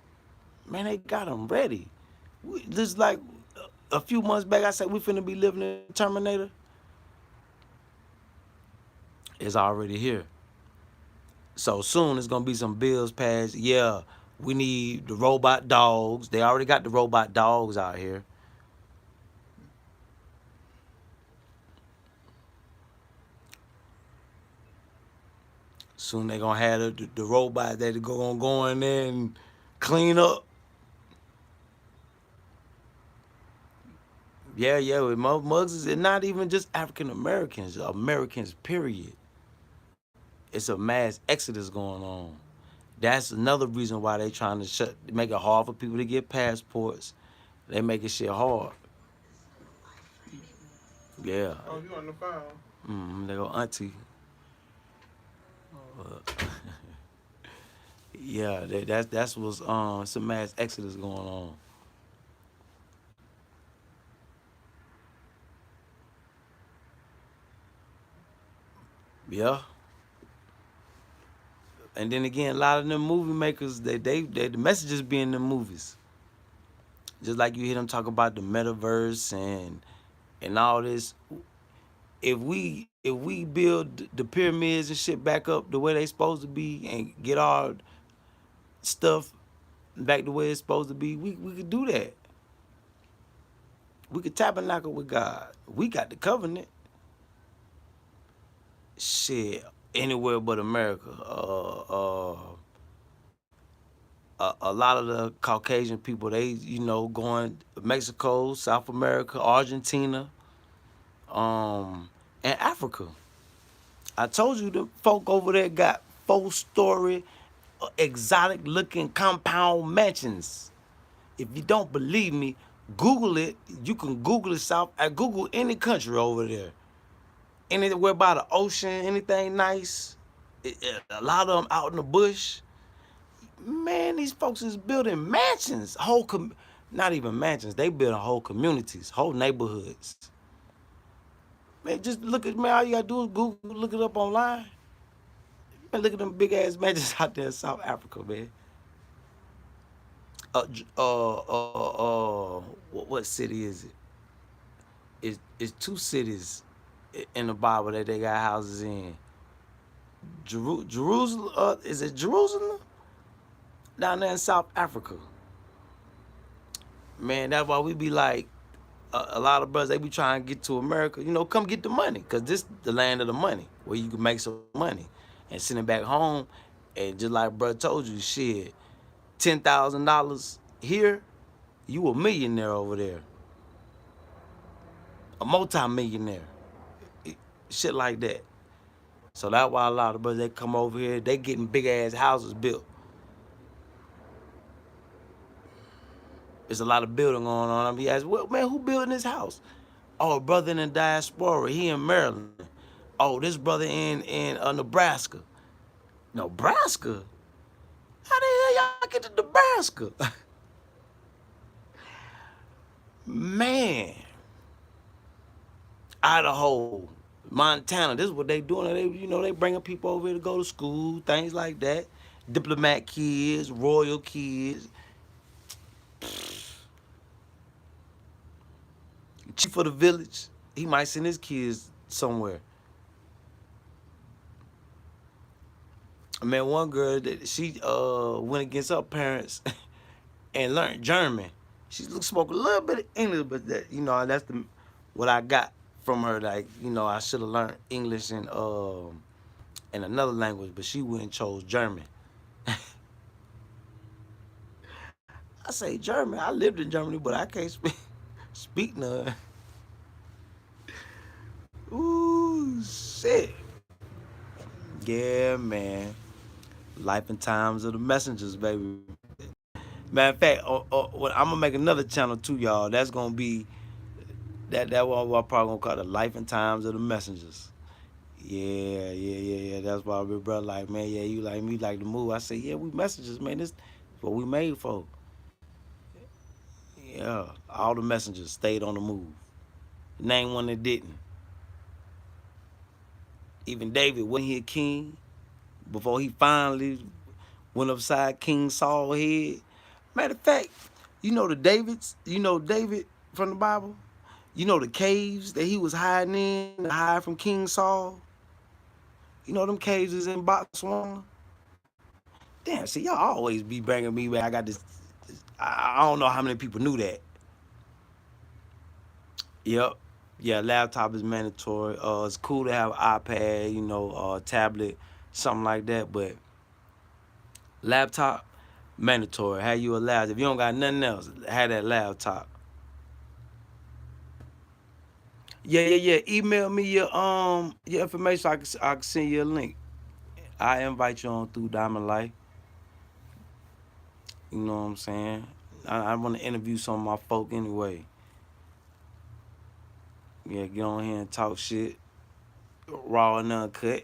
Man, they got them ready. Just like a few months back, I said we finna be living in Terminator. It's already here. So soon it's gonna be some bills passed. Yeah, we need the robot dogs. They already got the robot dogs out here. Soon they gonna have the robots that gonna go in there and clean up. Yeah, with mugs is not even just African Americans, Americans period. It's a mass exodus going on. That's another reason why they trying to make it hard for people to get passports. They making shit hard. Yeah. Oh, you on the phone? They go auntie. Yeah, that's what's some mass exodus going on. Yeah. And then again, a lot of them movie makers, the messages be in the movies. Just like you hear them talk about the metaverse and all this. If we build the pyramids and shit back up the way they supposed to be and get our stuff back the way it's supposed to be, we could do that. We could tabernacle with God. We got the covenant. Shit, anywhere but America. A lot of the Caucasian people, they going Mexico, South America, Argentina, and Africa. I told you the folk over there got 4-story, exotic looking compound mansions. If you don't believe me, Google it. You can Google it. I Google any country over there. Anywhere by the ocean, anything nice. A lot of them out in the bush. Man, these folks is building mansions. Not even mansions. They building whole communities, whole neighborhoods. Man, just look at, man, all you gotta do is Google, look it up online. Man, look at them big ass mansions out there in South Africa, man. What city is it? It's 2 cities in the Bible that they got houses in. Jerusalem, is it Jerusalem? Down there in South Africa. Man, that's why we be like, a lot of brothers, they be trying to get to America, come get the money, because this the land of the money, where you can make some money. And send it back home, and just like brother told you, shit, $10,000 here, you a millionaire over there. A multi-millionaire. Shit like that. So that's why a lot of brothers, they come over here, they getting big ass houses built. There's a lot of building going on. I be asking, well, man, who building this house? Oh, brother in the Diaspora, he in Maryland. Oh, this brother in Nebraska. Nebraska? How the hell y'all get to Nebraska? Man. Idaho, Montana, this is what they doing. They bringing people over here to go to school, things like that. Diplomat kids, royal kids. Chief of the village, he might send his kids somewhere. Man, one girl, she went against her parents and learned German. She spoke a little bit of English, but that's what I got from her. Like, I should have learned English and another language, but she went and chose German. I say German. I lived in Germany, but I can't speak none. Ooh, shit. Yeah, man. Life and times of the messengers, baby. Matter of fact, I'm gonna make another channel too, y'all. That's gonna be that what I'm probably gonna call the life and times of the messengers. Yeah. That's why my brother like, man, yeah, you like me, like the move. I say, yeah, we messengers, man. This what we made for. Yeah, all the messengers stayed on the move. Name one that didn't. Even David, wasn't he a king before he finally went upside King Saul's head? Matter of fact, you know the Davids, you know David from the Bible? You know the caves that he was hiding in to hide from King Saul? You know them caves is in Botswana? Damn, see, y'all always be bringing me back. I got this. I don't know how many people knew that. Yep. Yeah, laptop is mandatory. It's cool to have iPad, you know, tablet, something like that. But laptop, mandatory. Have you a laptop? If you don't got nothing else, have that laptop. Yeah. Email me your information so I can send you a link. I invite you on through Diamond Life. You know what I'm saying? I want to interview some of my folk anyway. Yeah, get on here and talk shit, raw and uncut.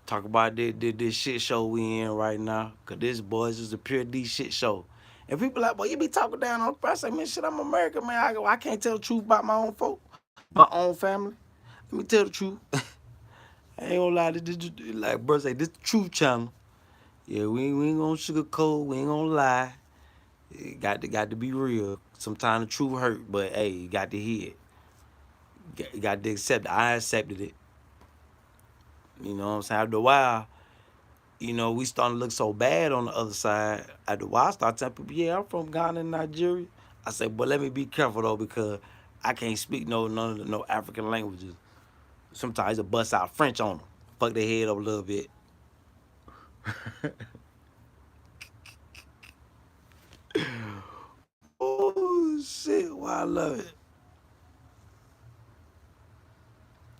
Talk about this shit show we in right now. Cause this boys is a pure D shit show. And people like, boy, you be talking down on the press. I say, man, shit, I'm American, man. I can't tell the truth about my own folk, my own family. Let me tell the truth. I ain't gonna lie, this like bro say, this the truth channel. Yeah, we ain't gonna sugarcoat, we ain't gonna lie. It got to be real. Sometimes the truth hurt, but hey, you got to hear it. You got to accept it. I accepted it. You know what I'm saying? After a while, you know, we starting to look so bad on the other side. After a while, I start telling people, yeah, I'm from Ghana and Nigeria. I say, but let me be careful though, because I can't speak no African languages. Sometimes it bust out French on them. Fuck their head up a little bit. Oh shit, why I love it.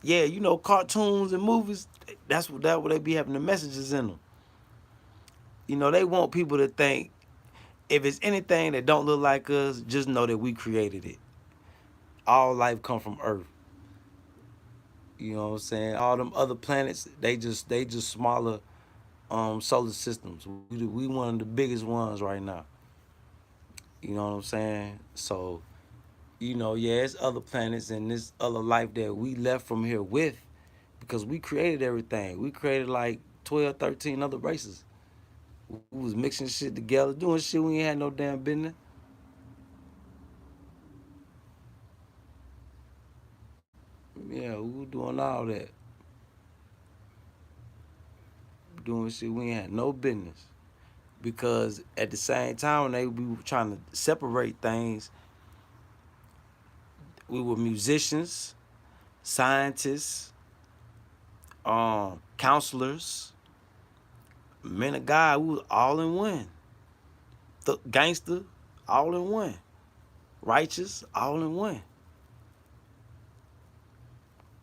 Yeah, you know, cartoons and movies, that's what they be having the messages in them. You know, they want people to think if it's anything that don't look like us, just know that we created it. All life come from Earth. You know what I'm saying? All them other planets, they just smaller solar systems. We one of the biggest ones right now. You know what I'm saying? So, you know, yeah, it's other planets and this other life that we left from here with because we created everything. We created like 12, 13 other races. We was mixing shit together, doing shit we ain't had no damn business. Yeah, we were doing all that. Doing shit we ain't had no business. Because at the same time, when they we were trying to separate things, we were musicians, scientists, counselors, men of God. We was all in one. The gangster, all in one. Righteous, all in one.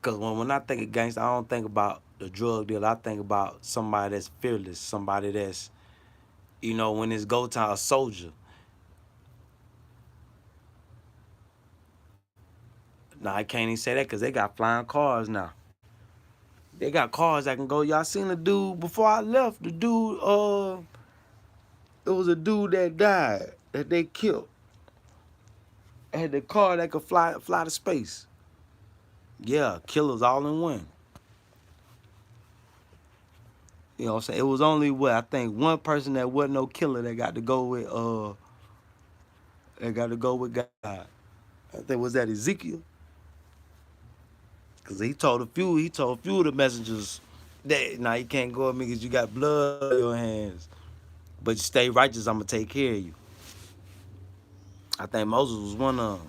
Cause when I think of gangster, I don't think about the drug dealer. I think about somebody that's fearless, somebody that's, you know, when it's go time, a soldier. Now I can't even say that because they got flying cars now. They got cars that can go. Y'all seen the dude before I left? The dude, it was a dude that died that they killed. Had the car that could fly to space. Yeah, killers all in one. You know what I'm saying? It was only what I think one person that wasn't no killer that got to go with God. I think was that Ezekiel. Cause he told a few of the messengers that now you can't go at me because you got blood on your hands. But you stay righteous, I'm gonna take care of you. I think Moses was one of them.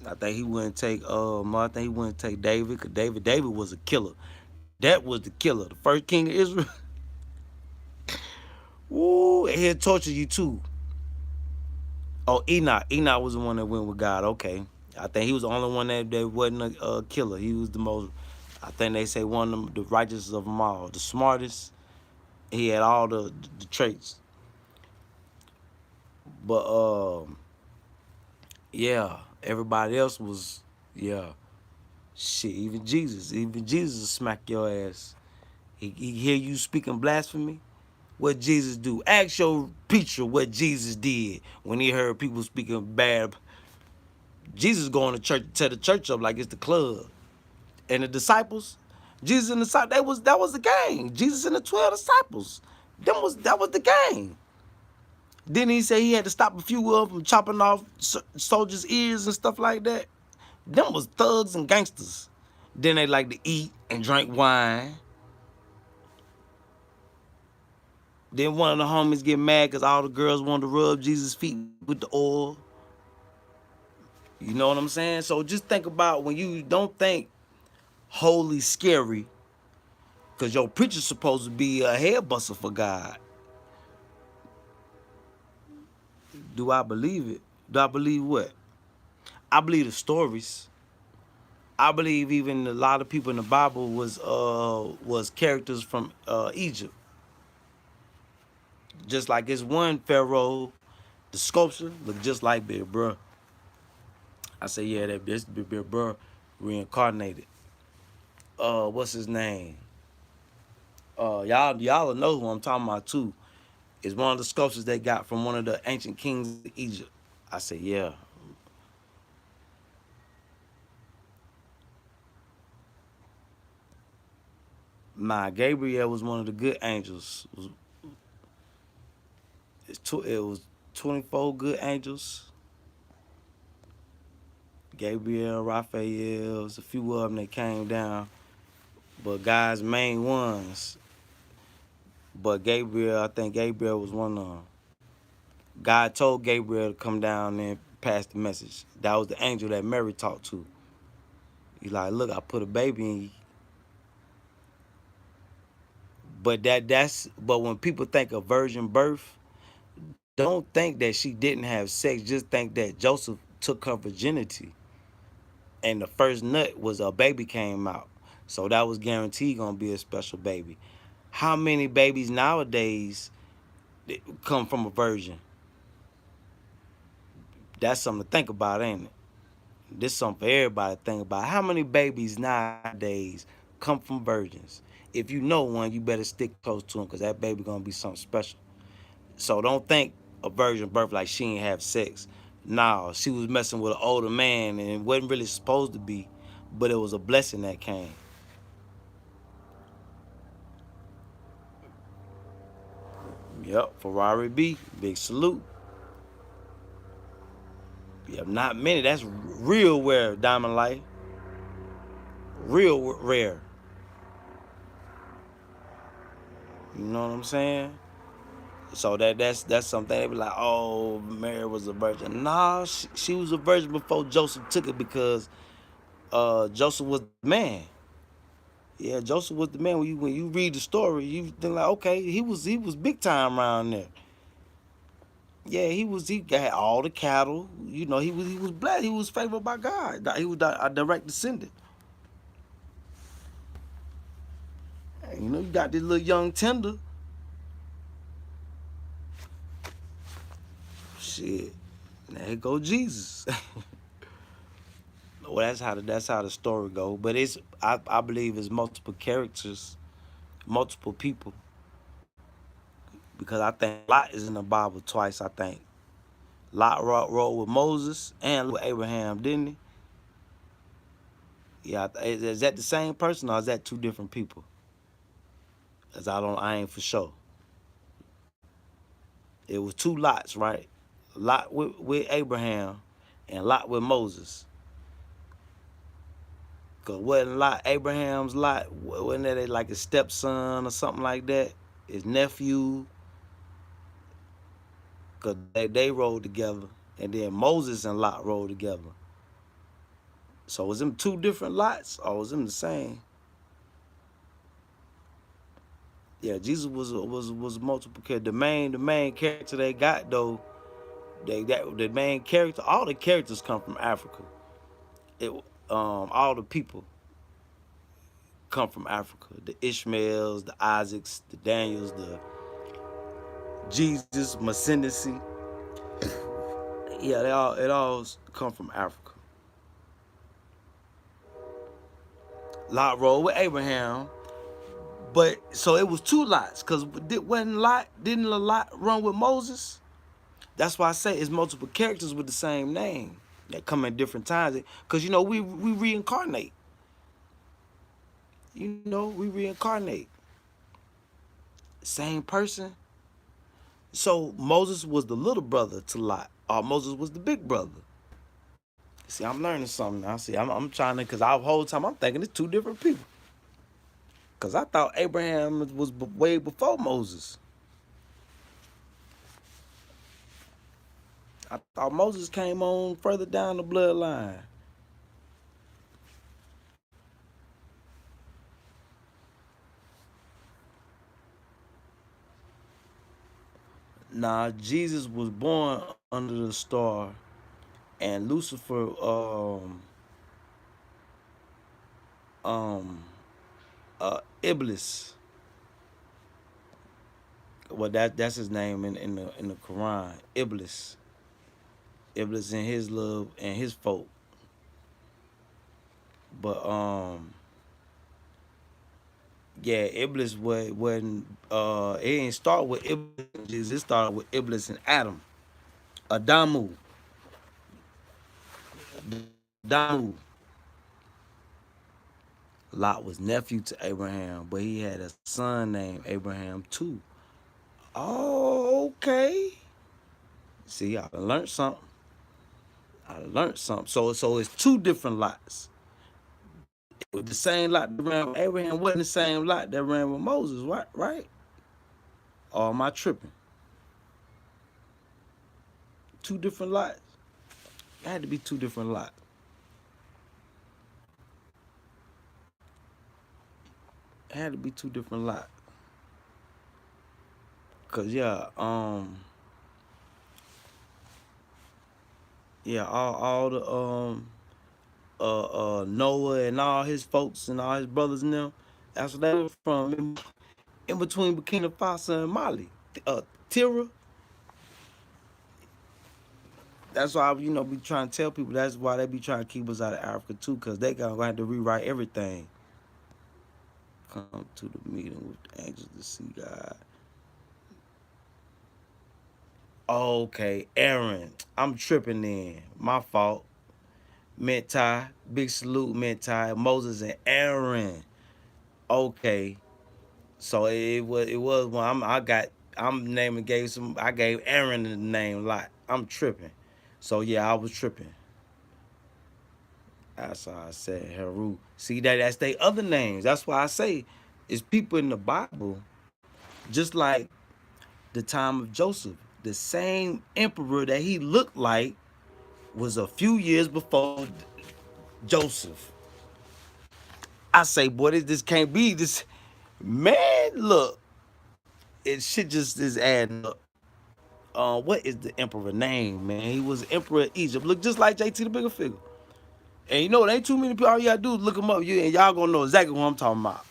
I think he wouldn't take I think he wouldn't take David, cause David was a killer. That was the killer, the first king of Israel. Woo, and he'll torture you too. Oh, Enoch. Enoch was the one that went with God. Okay. I think he was the only one that wasn't a killer. He was the most, I think they say one of the righteous of them all. The smartest. He had all the traits. But yeah, everybody else was, yeah, shit. Even Jesus will smack your ass. He hear you speaking blasphemy. What Jesus do? Ask your preacher what Jesus did when he heard people speaking bad. Jesus going to church, tear the church up like it's the club. And the disciples, Jesus and the disciples, that was the gang. Jesus and the 12 disciples, that was the gang. Then he said he had to stop a few of them from chopping off soldiers' ears and stuff like that. Them was thugs and gangsters. Then they like to eat and drink wine. Then one of the homies get mad because all the girls wanted to rub Jesus' feet with the oil. You know what I'm saying? So just think about when you don't think holy scary, because your preacher's supposed to be a head buster for God. Do I believe it? Do I believe what? I believe the stories. I believe even a lot of people in the Bible was characters from Egypt. Just like this one pharaoh, the sculpture looked just like Big Bruh. I say, yeah, that bitch Big Bruh reincarnated. What's his name? Y'all know who I'm talking about too. It's one of the sculptures they got from one of the ancient kings of Egypt. I say, yeah. Nah, Gabriel was one of the good angels. It was 24 good angels. Gabriel, Raphael, there's a few of them that came down. But God's main ones. But Gabriel, I think Gabriel was one of them. God told Gabriel to come down and pass the message. That was the angel that Mary talked to. He's like, look, I put a baby in you. But when people think of virgin birth, don't think that she didn't have sex. Just think that Joseph took her virginity, and the first nut was a baby came out. So that was guaranteed gonna be a special baby. How many babies nowadays come from a virgin? That's something to think about, ain't it? This is something for everybody to think about. How many babies nowadays come from virgins? If you know one, you better stick close to him because that baby gonna be something special. So don't think a virgin birth like she ain't have sex. Nah, she was messing with an older man and it wasn't really supposed to be, but it was a blessing that came. Yep, Ferrari B, big salute. Yep, not many. That's real rare, Diamond Life. Real rare. You know what I'm saying? So that's something they be like, oh, Mary was a virgin. Nah, she was a virgin before Joseph took it because Joseph was the man. Yeah, Joseph was the man. When you read the story, you think like, okay, he was big time around there. Yeah, he got all the cattle. You know, he was blessed. He was favored by God. He was a direct descendant. You know, you got this little young tender. Shit. Now here go Jesus. Well, that's how the story go. But I believe it's multiple characters, multiple people. Because I think Lot is in the Bible twice, I think. Lot rode with Moses and with Abraham, didn't he? Yeah, is that the same person or is that two different people? Cause I ain't for sure. It was two Lots, right? Lot with Abraham and Lot with Moses. Cause wasn't Lot Abraham's Lot? Wasn't that like his stepson or something like that? His nephew. Cause they rode together, and then Moses and Lot rode together. So was them two different Lots or was them the same? Yeah, Jesus was multiple characters. The main character they got though, the main character, all the characters come from Africa. It all the people come from Africa. The Ishmaels, the Isaacs, the Daniels, the Jesus, Massendacy. Yeah, it all come from Africa. Lot rolled with Abraham, but so it was two lots, cause didn't a lot run with Moses? That's why I say it's multiple characters with the same name that come at different times. Cause we reincarnate. We reincarnate. Same person. So Moses was the little brother to Lot, or Moses was the big brother. See, I'm learning something now. See, I'm trying to, cause the whole time I'm thinking it's two different people. Cause I thought Abraham was way before Moses. I thought Moses came on further down the bloodline. Nah, Jesus was born under the star, and Lucifer, um, Iblis. Well, that's his name in the Quran. Iblis, Iblis and his love and his folk. But yeah, Iblis wasn't. It didn't start with Iblis. It started with Iblis and Adam. Adamu, Adamu. Lot was nephew to Abraham, but he had a son named Abraham too. Oh, okay. See, I learned something. I learned something. So it's two different lots. With the same lot that ran with Abraham wasn't the same lot that ran with Moses, right? Right? Or am I tripping? Two different lots. It had to be two different lots. It had to be two different lots. Cause all the Noah and all his folks and all his brothers and them, that's where they were from, in between Burkina Faso and Mali. Tira. That's why be trying to tell people. That's why they be trying to keep us out of Africa too, cause they gonna have to rewrite everything. Come to the meeting with the angels to see God. Okay, Aaron. I'm tripping in. My fault. Mentai. Big salute, Mentai. Moses and Aaron. Okay. So it was when I'm naming gave some I gave Aaron the name lot. I'm tripping. So yeah, I was tripping. That's why I said Heru. See that's they other names. That's why I say it's people in the Bible, just like the time of Joseph. The same emperor that he looked like was a few years before Joseph. I say, boy, this can't be this. Man, look, it shit just is adding up. What is the emperor name, man? He was emperor of Egypt. Look just like JT the bigger figure. And it ain't too many people. All you gotta do is look him up. And y'all gonna know exactly what I'm talking about.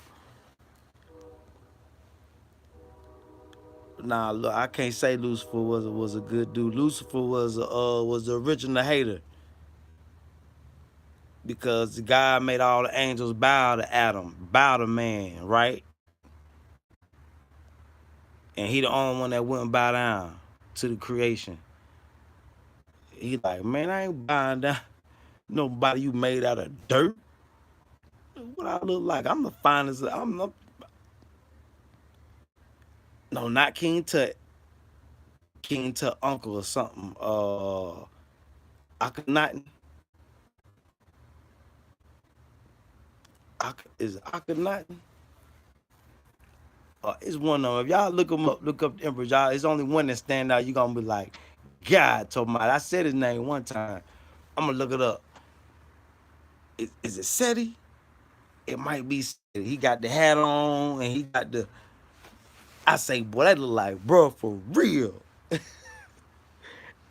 Nah, look, I can't say Lucifer was a good dude. Lucifer was the original hater, because the God made all the angels bow to Adam, bow to man, right? And he the only one that wouldn't bow down to the creation. He like, man, I ain't bowing down nobody you made out of dirt. What I look like? I'm the finest. No, not King Tut. King Tut uncle or something. Akhenaten. Is it Akhenaten? It's one of them. If y'all look him up, look up the Emperor. Y'all, it's only one that stand out. You gonna be like, God told me. I said his name one time. I'm gonna look it up. Is it Seti? It might be Seti. He got the hat on and he got the. I say, boy, that look like bro for real.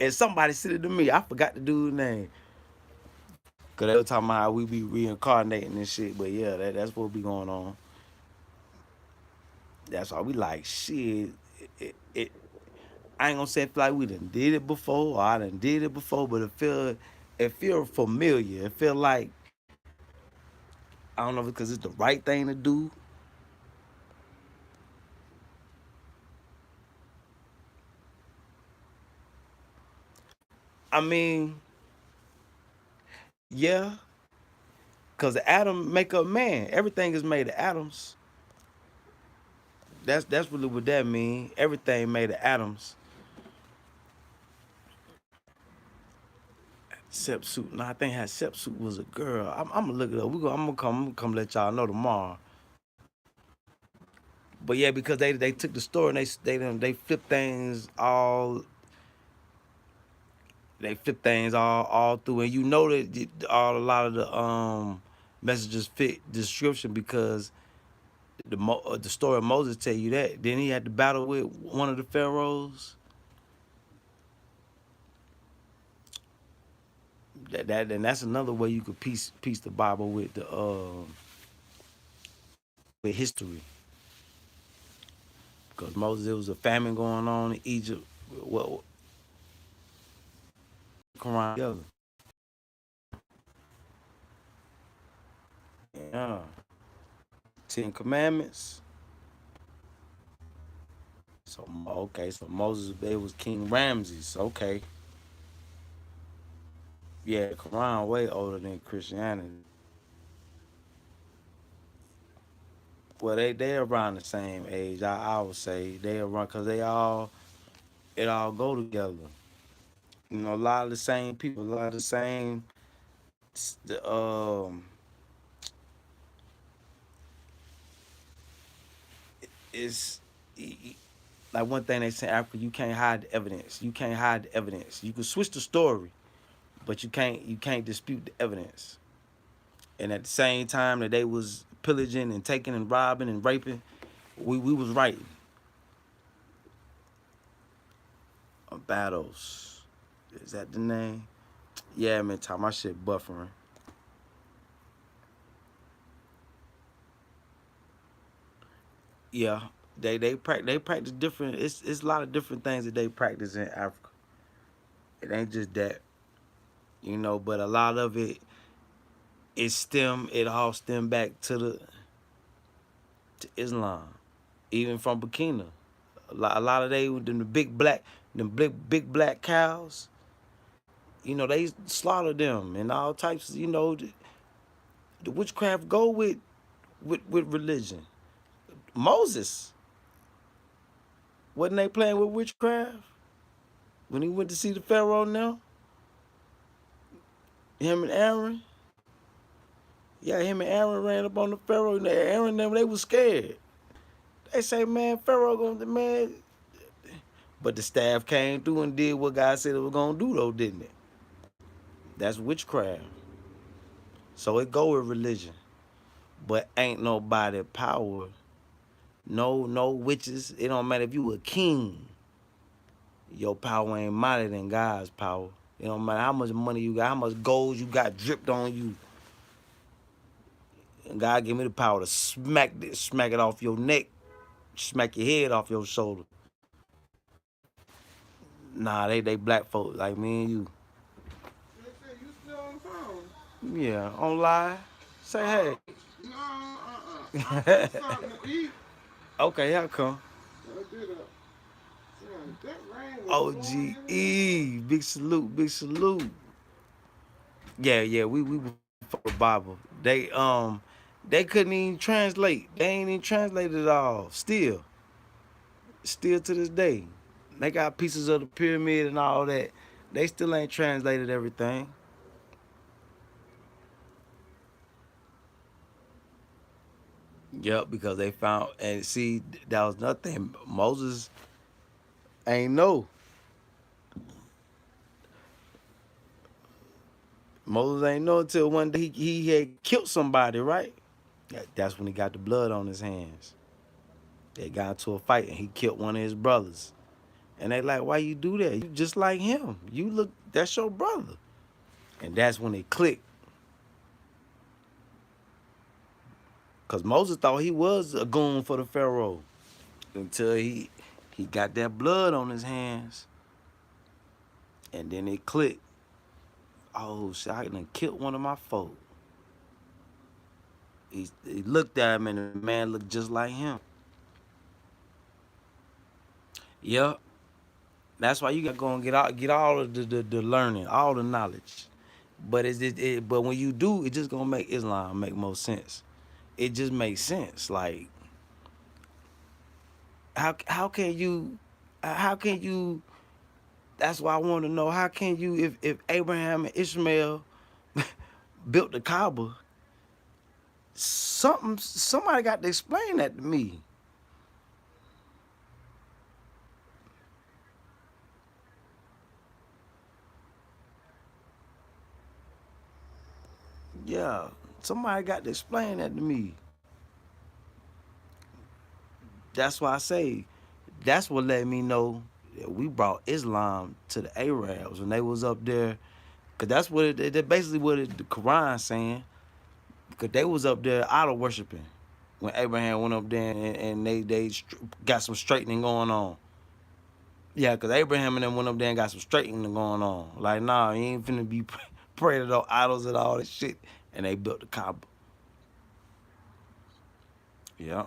And somebody said it to me. I forgot the dude's name. Cause they were talking about how we be reincarnating and shit. But yeah, that's what be going on. That's why we like shit. It I ain't gonna say it feel like we done did it before or I done did it before, but it feel familiar. It feel like I don't know if it's because it's the right thing to do. I mean, yeah, because the atom make up man. Everything is made of atoms. That's really what that mean. Everything made of atoms. Sepsuit. No, I think had Sepsuit was a girl. I'm gonna look it up. I'm gonna come let y'all know tomorrow. But yeah, because they took the story and they flipped things all through, and you know that a lot of the messages fit description because the story of Moses tell you that. Then he had to battle with one of the pharaohs. That and that's another way you could piece the Bible with history. Because Moses, there was a famine going on in Egypt. Well, Quran together. Yeah. Ten Commandments. So okay, so Moses, they was King Ramses. Okay. Yeah, Quran way older than Christianity. Well, they around the same age. I would say they around because it all go together. You know, a lot of the same people, a lot of the same. The it's like one thing they say in Africa, you can't hide the evidence. You can't hide the evidence. You can switch the story, but you can't dispute the evidence. And at the same time that they was pillaging and taking and robbing and raping, we was writing battles. Is that the name? Yeah, man, time my shit buffering. Yeah, they practice different. It's a lot of different things that they practice in Africa. It ain't just that, but a lot of it all stem back to Islam, even from Burkina. A lot of them the big black cows. They slaughter them and all types. The witchcraft go with religion. Moses wasn't they playing with witchcraft when he went to see the Pharaoh now? Him and Aaron. Yeah, him and Aaron ran up on the Pharaoh. And Aaron and them, they was scared. They say, man, Pharaoh gonna man. But the staff came through and did what God said it was gonna do though, didn't it? That's witchcraft. So it go with religion. But ain't nobody power. No witches. It don't matter if you a king. Your power ain't mightier than God's power. It don't matter how much money you got, how much gold you got dripped on you. And God give me the power to smack it off your neck, smack your head off your shoulder. Nah, they black folk like me and you. They say you still on the phone. Yeah, on live. Say hey. No, I fixed something to eat. Okay, how come? So I did a. Man, that rain was blowing in here. OGE, big salute, big salute. Yeah, we fuck with Bible. They couldn't even translate. They ain't even translated it all. Still to this day. They got pieces of the pyramid and all that. They still ain't translated everything. Yep, because they found and see that was nothing. Moses ain't know. Moses ain't know until one day he had killed somebody, right? That's when he got the blood on his hands. They got into a fight and he killed one of his brothers. And they like, why you do that? You just like him. You look, that's your brother. And that's when it clicked. Cause Moses thought he was a goon for the Pharaoh until he He got that blood on his hands. And then it clicked. Oh, shit, I done killed one of my folks. He looked at him, and the man looked just like him. Yep. That's why you got to go and get all of the learning, all the knowledge. But but when you do, it just gonna make Islam make more sense. It just makes sense. Like how can you that's why I want to know, how can you, if Abraham and Ishmael built the Kaaba, somebody got to explain that to me. Yeah, somebody got to explain that to me. That's why I say, that's what let me know that we brought Islam to the Arabs when they was up there. Cause that's what that basically what the Quran saying. Cause they was up there idol worshiping when Abraham went up there, and they got some straightening going on. Yeah, cause Abraham and them went up there and got some straightening going on. Like, nah, you ain't finna be praying to those idols and all that shit. And they built the Kaaba. Yeah.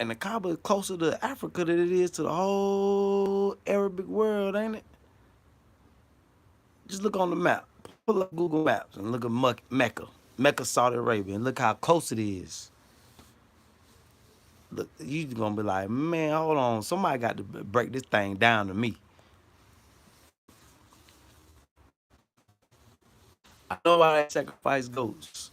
And the Kaaba is closer to Africa than it is to the whole Arabic world, ain't it? Just look on the map. Pull up Google Maps and look at Mecca. Mecca, Saudi Arabia, and look how close it is. Look, you gonna be like, man, hold on. Somebody got to break this thing down to me. I know why they sacrifice goats.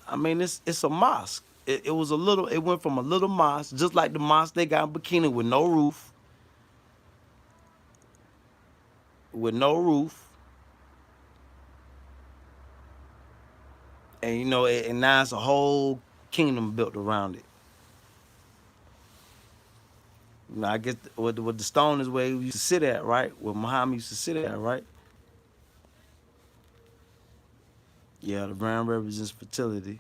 I mean, it's a mosque. It was a little. It went from a little mosque, just like the mosque they got in Burkina, with no roof, and and now it's a whole kingdom built around it. I guess what the stone is where he used to sit at, right? Where Muhammad used to sit at, right? Yeah, the brown represents fertility.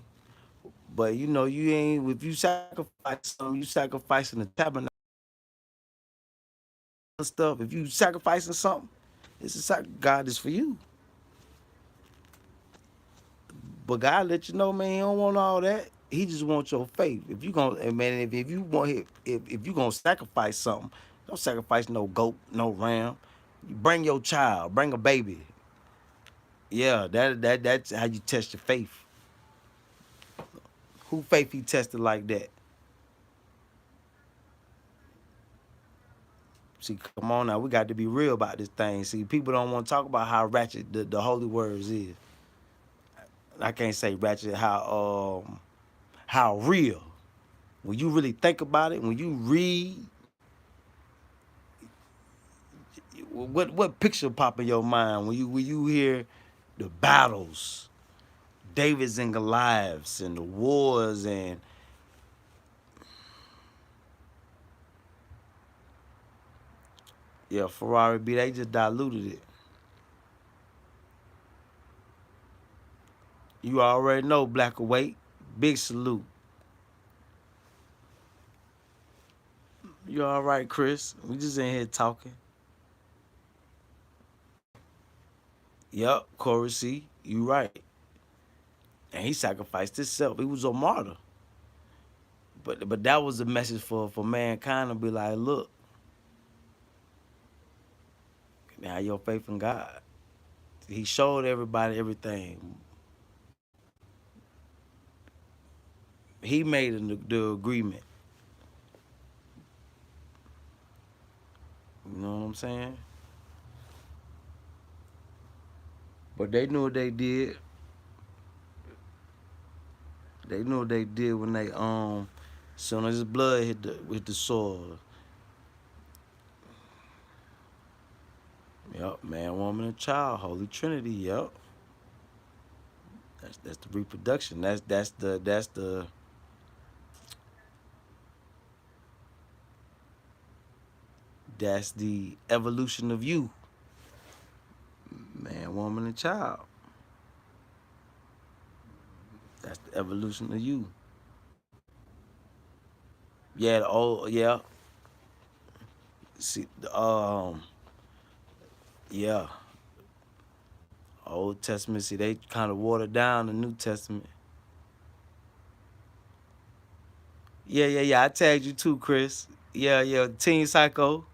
But you ain't, if you sacrifice something, you sacrificing the tabernacle and stuff. If you sacrificing something, it's a God is for you. But God let you know, man, he don't want all that. He just wants your faith. If you gonna, man, if you want, if you gonna sacrifice something, don't sacrifice no goat, no ram. You bring your child, bring a baby. Yeah, that's how you test your faith. Who faith he tested like that? See, come on now, we got to be real about this thing. See, people don't want to talk about how ratchet the holy words is. I can't say ratchet, how real. When you really think about it, when you read, what picture pop in your mind when you hear the battles, Davids and Goliaths, and the wars, and yeah, Ferrari B, they just diluted it. You already know, Black or White. Big salute. You all right, Chris? We just in here talking. Yup, Corey C. You right. And he sacrificed himself. He was a martyr. But that was a message for mankind to be like, look, now your faith in God. He showed everybody everything. He made the agreement. You know what I'm saying? But they knew what they did. They knew what they did when they soon as his blood hit the soil. Yep, man, woman, and child, Holy Trinity. Yep, that's the reproduction. That's the evolution of you, man, woman, and child. That's the evolution of you. Yeah, the old, yeah. See, yeah, Old Testament. See, they kind of watered down the New Testament. Yeah, yeah, yeah. I tagged you too, Chris. Yeah, yeah. Teen Psycho.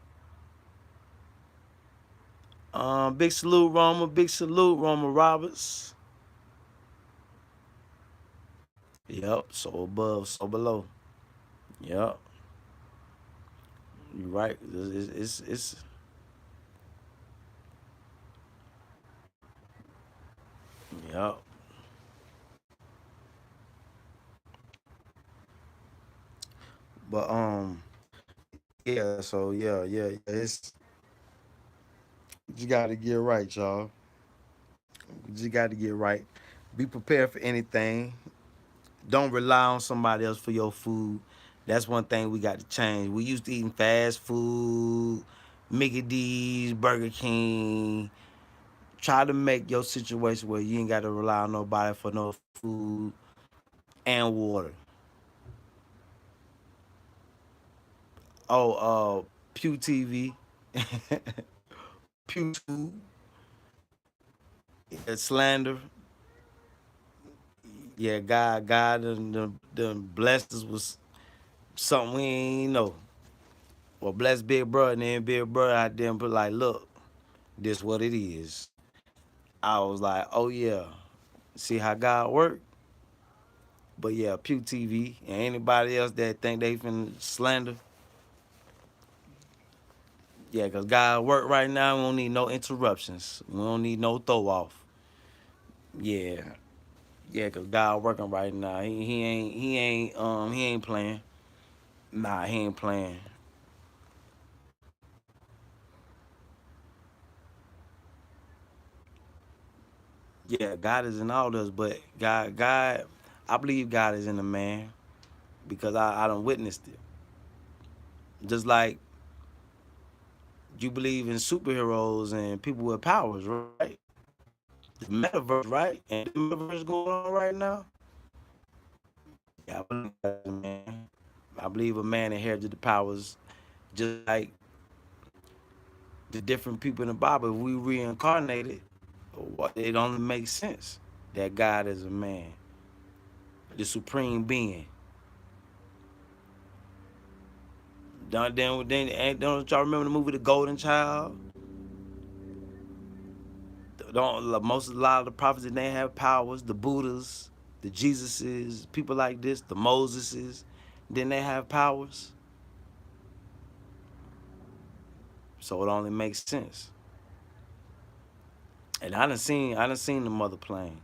Big salute, Roma. Big salute, Roma Roberts. Yep. So above, so below. Yep. You right. It's yep. But yeah. So yeah. It's you got to get right, y'all. You got to get right. Be prepared for anything. Don't rely on somebody else for your food. That's one thing we got to change. We used to eating fast food, Mickey D's, Burger King. Try to make your situation where you ain't got to rely on nobody for no food and water. Oh, Pew TV, Pew Tube, Slander. Yeah, God done blessed us with something we ain't know. Well, bless Big Brother, and then Big Brother out there and be like, look, this what it is. I was like, oh yeah, see how God work? But yeah, Pew TV and anybody else that think they finna slander, yeah, cause God work right now. We don't need no interruptions. We don't need no throw off. Yeah, yeah, cause God working right now. He ain't playing. Nah, he ain't playing. Yeah, God is in all this, but I believe God is in the man because I done witnessed it. Just like you believe in superheroes and people with powers, right? The metaverse, right? And the metaverse going on right now. Yeah, I believe that, man. I believe a man inherited the powers just like the different people in the Bible. If we reincarnated, it only makes sense that God is a man, the supreme being. Don't y'all remember the movie The Golden Child? Don't most a lot of the prophets that they have powers, the Buddhas, the Jesuses, people like this, the Moseses, then they have powers. So it only makes sense. And I done seen the mother plane.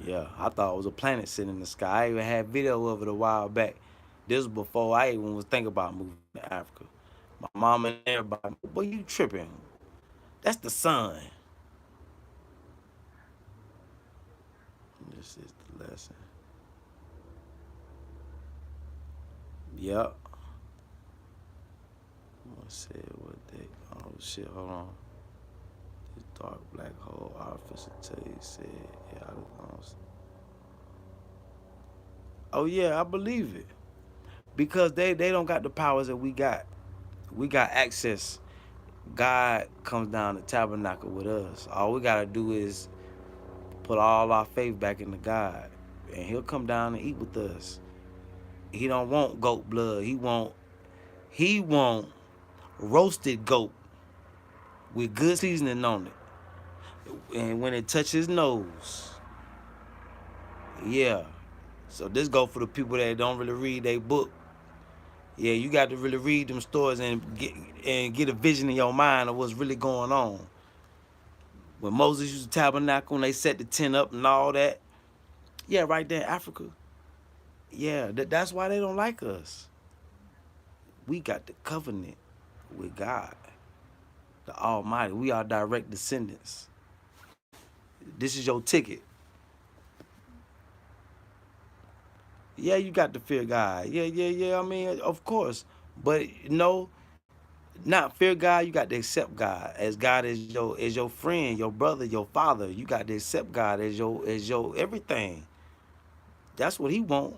Yeah, I thought it was a planet sitting in the sky. I even had video of it a while back. This was before I even was thinking about moving to Africa. My mom and everybody, boy, you tripping? That's the sun. This is the lesson. Yep. I said what they? Oh shit! Hold on. This dark black hole artificial taste said, yeah, I don't. Oh yeah, I believe it because they don't got the powers that we got. We got access. God comes down to tabernacle with us. All we gotta do is put all our faith back into God, and He'll come down and eat with us. He don't want goat blood. He want roasted goat with good seasoning on it. And when it touches his nose, yeah. So this go for the people that don't really read their book. Yeah, you got to really read them stories and get a vision in your mind of what's really going on. When Moses used the tabernacle and they set the tent up and all that, yeah, right there in Africa. Yeah, that's why they don't like us. We got the covenant with God, the Almighty. We are direct descendants. This is your ticket. Yeah, you got to fear God. Yeah. I mean, of course. But no, Not fear God, you got to accept God. As God is your friend, your brother, your father. You got to accept God as your everything. That's what he want.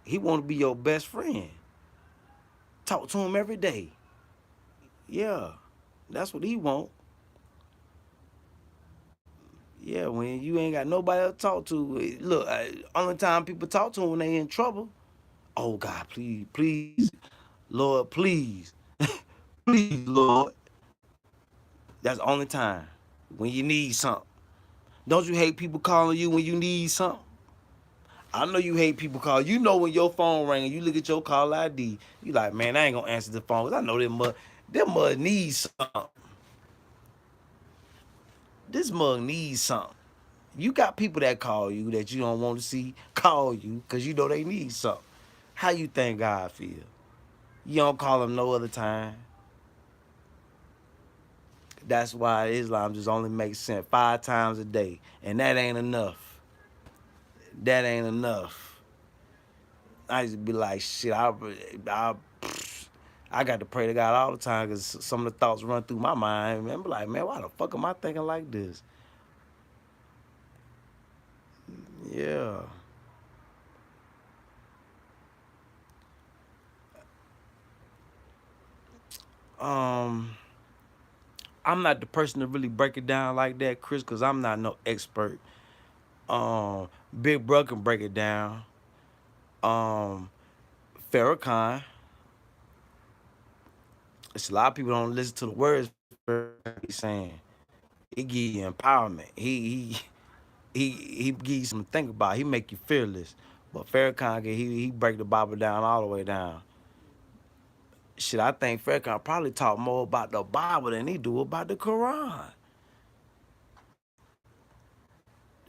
He want to be your best friend. Talk to him every day. Yeah. That's what he want. Yeah, when you ain't got nobody else to talk to. Look, only time people talk to him when they in trouble. Oh God, please, please, Lord, please, please, Lord. That's the only time when you need something. Don't you hate people calling you when you need something? I know you hate people calling. You know when your phone ring and you look at your call ID, you like, man, I ain't gonna answer the phone because I know them mug needs something. This mug needs something. You got people that call you that you don't want to see call you because you know they need something. How you think God feel? You don't call him no other time. That's why Islam just only makes sense 5 times a day, and that ain't enough. That ain't enough. I used to be like, shit. I got to pray to God all the time because some of the thoughts run through my mind. And I'm like, man, why the fuck am I thinking like this? Yeah. Um, I'm not the person to really break it down like that, Chris, because I'm not no expert. Big Bro can break it down. Um, Farrakhan. It's a lot of people don't listen to the words Farrakhan be saying. He give you empowerment. He give you something to think about. He make you fearless. But Farrakhan, he break the Bible down all the way down. Shit, I think Farrakhan probably talk more about the Bible than he do about the Quran.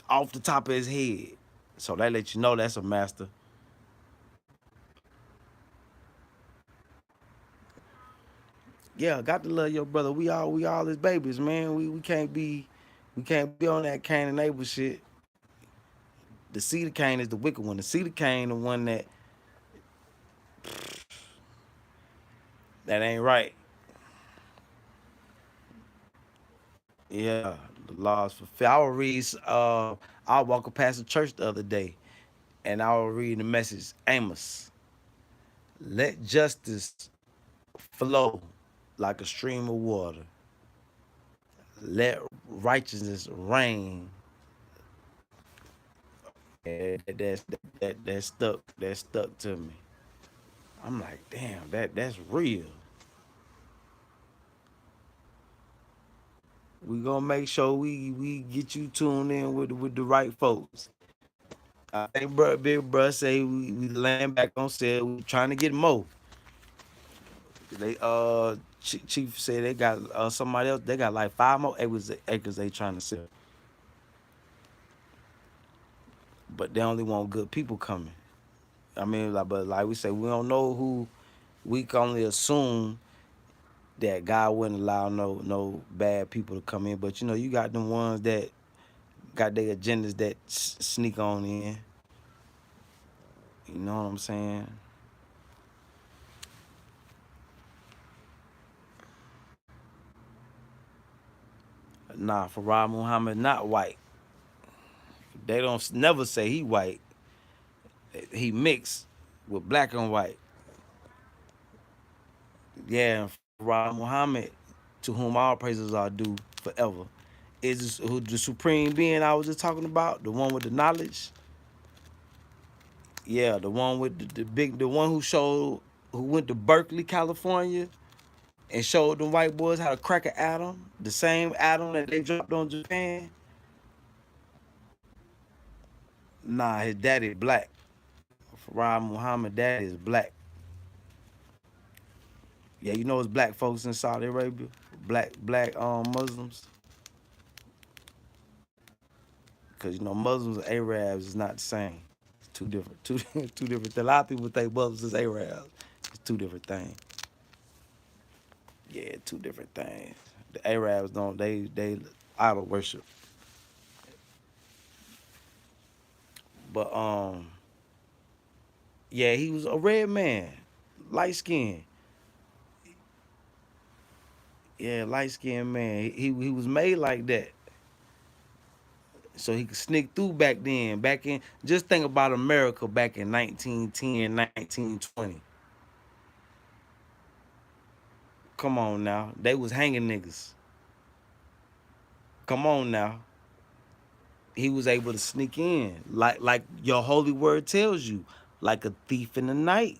Off the top of his head. So that let you know that's a master. Yeah, got to love your brother. We all his babies, man. We can't be on that Cain and Abel shit. The seed of Cain is the wicked one. The seed of Cain the one that ain't right. Yeah, the laws fulfilled. I was walking past the church the other day and I was reading the message, Amos. Let justice flow like a stream of water. Let righteousness reign. And that stuck to me. I'm like, damn, that's real. We gonna make sure we get you tuned in with the right folks. I think big bro say we land back on sale. We trying to get more. They chief said they got somebody else. They got like 5 more acres they trying to sell, but they only want good people coming. I mean, but like we say, we don't know who. We can only assume that God wouldn't allow no bad people to come in. But you got them ones that got their agendas that sneak on in. You know what I'm saying? Nah, Farah Muhammad not white. They don't never say he white. He mixed with black and white. Yeah, and Farah Muhammad, to whom all praises are due forever, is who the supreme being I was just talking about, the one with the knowledge. Yeah, the one with the one who went to Berkeley, California, and showed them white boys how to crack an atom, the same atom that they dropped on Japan. Nah, his daddy black. Farah Muhammad daddy is black. Yeah, it's black folks in Saudi Arabia, black Muslims, because Muslims and Arabs is not the same. It's two different, two different. A lot of people think Muslims is Arabs. It's two different things. Yeah, two different things. The Arabs don't they idol worship, but yeah, he was a red man, light skin. Yeah, light skinned man. He was made like that. So he could sneak through back then. Back in just think about America back in 1910, 1920. Come on now. They was hanging niggas. Come on now. He was able to sneak in. Like your holy word tells you. Like a thief in the night.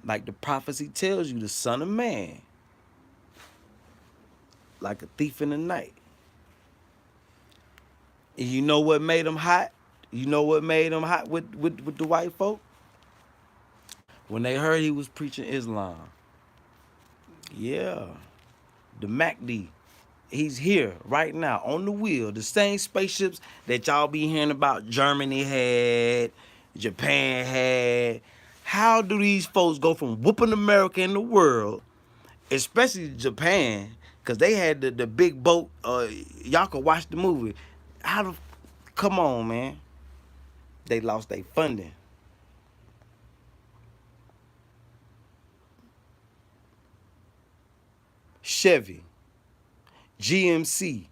Like the prophecy tells you, the son of man. Like a thief in the night. And you know what made him hot? You know what made him hot with the white folk? When they heard he was preaching Islam. Yeah. The Mahdi. He's here right now on the wheel. The same spaceships that y'all be hearing about Germany had, Japan had. How do these folks go from whooping America in the world, especially Japan, because they had the big boat. Y'all can watch the movie. How the come on, man? They lost their funding. Chevy, GMC,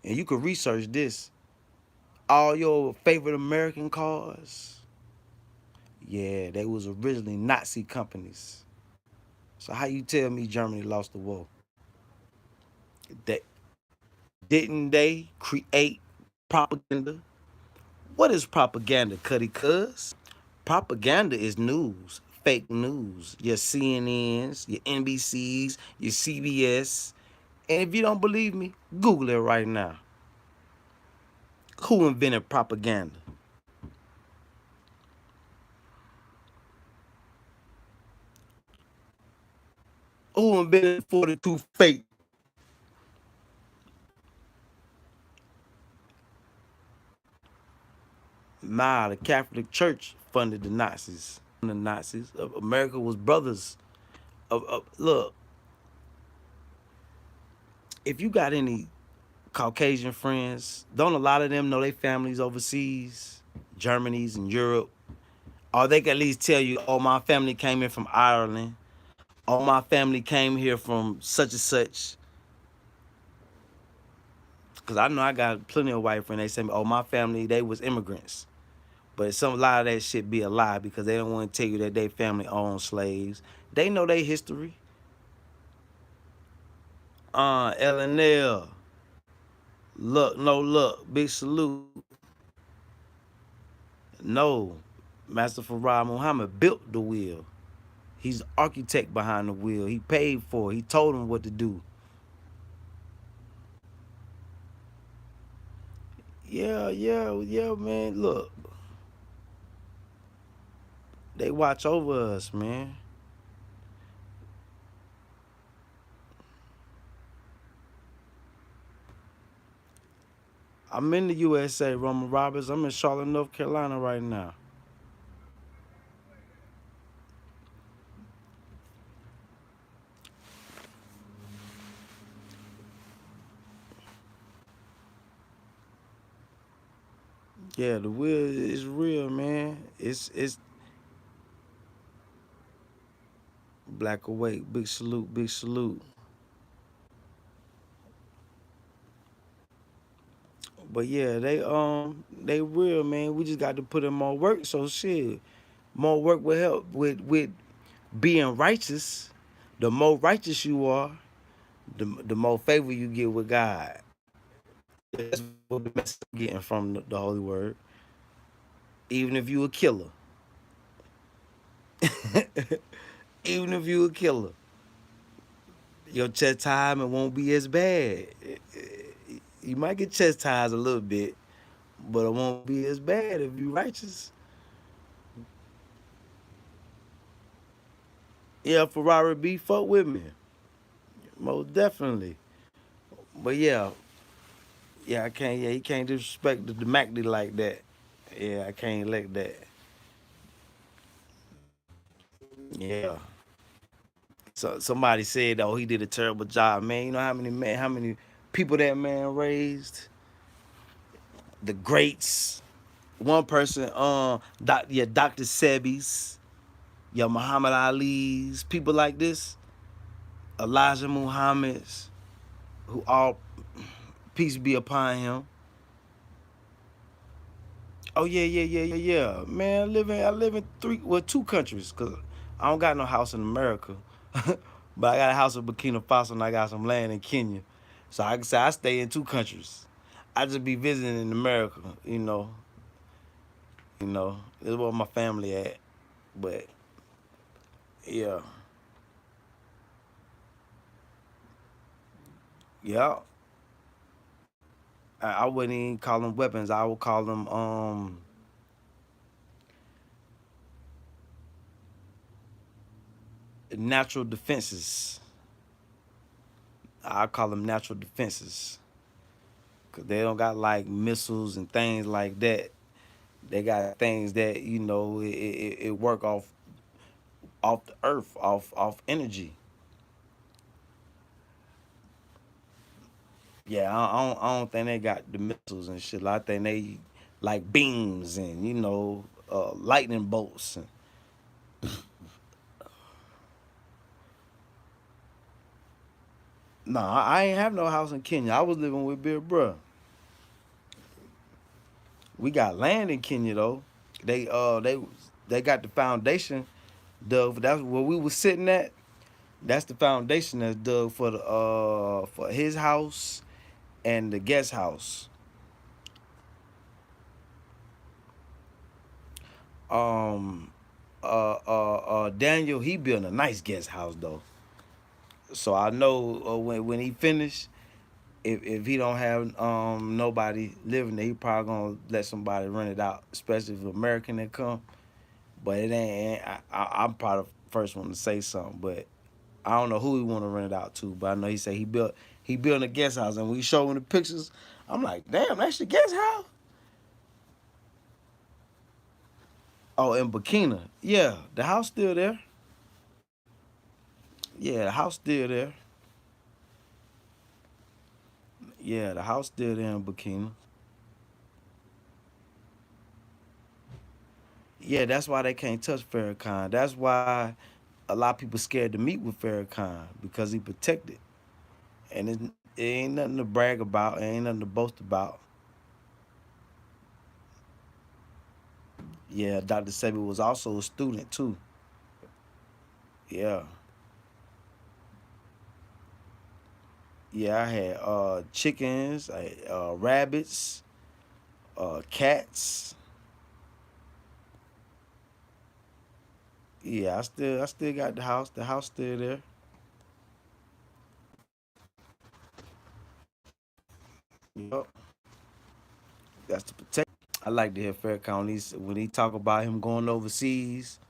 and you can research this. All your favorite American cars, yeah, they was originally Nazi companies. So how you tell me Germany lost the war? That didn't they create propaganda? What is propaganda, Cuddy Cuz? Propaganda is news, fake news. Your CNNs, your NBCs, your CBS. And if you don't believe me, Google it right now. Who invented propaganda? Who invented 42 fake? Nah, the Catholic Church funded the Nazis. The Nazis. America was brothers. Look, if you got any Caucasian friends, don't a lot of them know their families overseas, Germany's and Europe? Or they can at least tell you, oh, my family came in from Ireland. Oh, my family came here from such and such. Because I know I got plenty of white friends. They say, oh, my family, they was immigrants. But a lot of that shit be a lie because they don't want to tell you that their family owned slaves. They know their history. L&L. Look, no look. Big salute. No. Master Farah Muhammad built the wheel. He's the architect behind the wheel. He paid for it. He told him what to do. Yeah, man. Look, they watch over us, man. I'm in the USA, Roman Roberts. I'm in Charlotte, North Carolina right now. Yeah, the wheel is real, man. It's black awake. Big salute, big salute. But yeah, they real, man. We just got to put in more work. So shit, more work will help with being righteous. The more righteous you are, the more favor you get with God. That's what the message I'm getting from the Holy Word. Even if you a killer, even if you a killer, your chastisement won't be as bad. You might get chastised a little bit, but it won't be as bad if you righteous. Yeah, Ferrari B, fuck with me. Most definitely. But yeah, I can't. Yeah, he can't disrespect the Macdi like that. Yeah, I can't like that. Yeah. So somebody said, "Oh, he did a terrible job, man." You know how many people that man raised? The greats. One person, Dr. Sebi's, your Muhammad Ali's, people like this. Elijah Muhammad's, who all peace be upon him. Oh yeah, yeah, yeah, yeah, yeah. Man, I live in two countries, cause I don't got no house in America, but I got a house in Burkina Faso and I got some land in Kenya, so I can say I stay in two countries. I just be visiting in America, This is where my family at, but yeah, yeah. I wouldn't even call them weapons. I would call them natural defenses. I call them natural defenses, cause they don't got like missiles and things like that. They got things that it work off the earth, off energy. Yeah, I don't think they got the missiles and shit. I think they like beams and lightning bolts. And, nah, I ain't have no house in Kenya. I was living with Big Bruh. We got land in Kenya though. They uh they they got the foundation dug. That's where we was sitting at. That's the foundation that's dug for the for his house and the guest house. Um Daniel, he built a nice guest house though. So I know when he finished, if he don't have nobody living there, he probably gonna let somebody rent it out, especially if American that come. But it ain't. I'm probably the first one to say something, but I don't know who he want to rent it out to. But I know he said he built a guest house, and we showing the pictures. I'm like, damn, that's your guest house. Oh, in Burkina, yeah, the house still there. Yeah, the house still there. Yeah, the house still there in Burkina. Yeah, that's why they can't touch Farrakhan. That's why a lot of people scared to meet with Farrakhan because he protected. And it ain't nothing to brag about. It ain't nothing to boast about. Yeah, Dr. Sebi was also a student too. Yeah. Yeah, I had chickens, rabbits, cats. Yeah, I still got the house. The house still there. Yup. That's to protect. I like to hear Farrakhan when he talk about him going overseas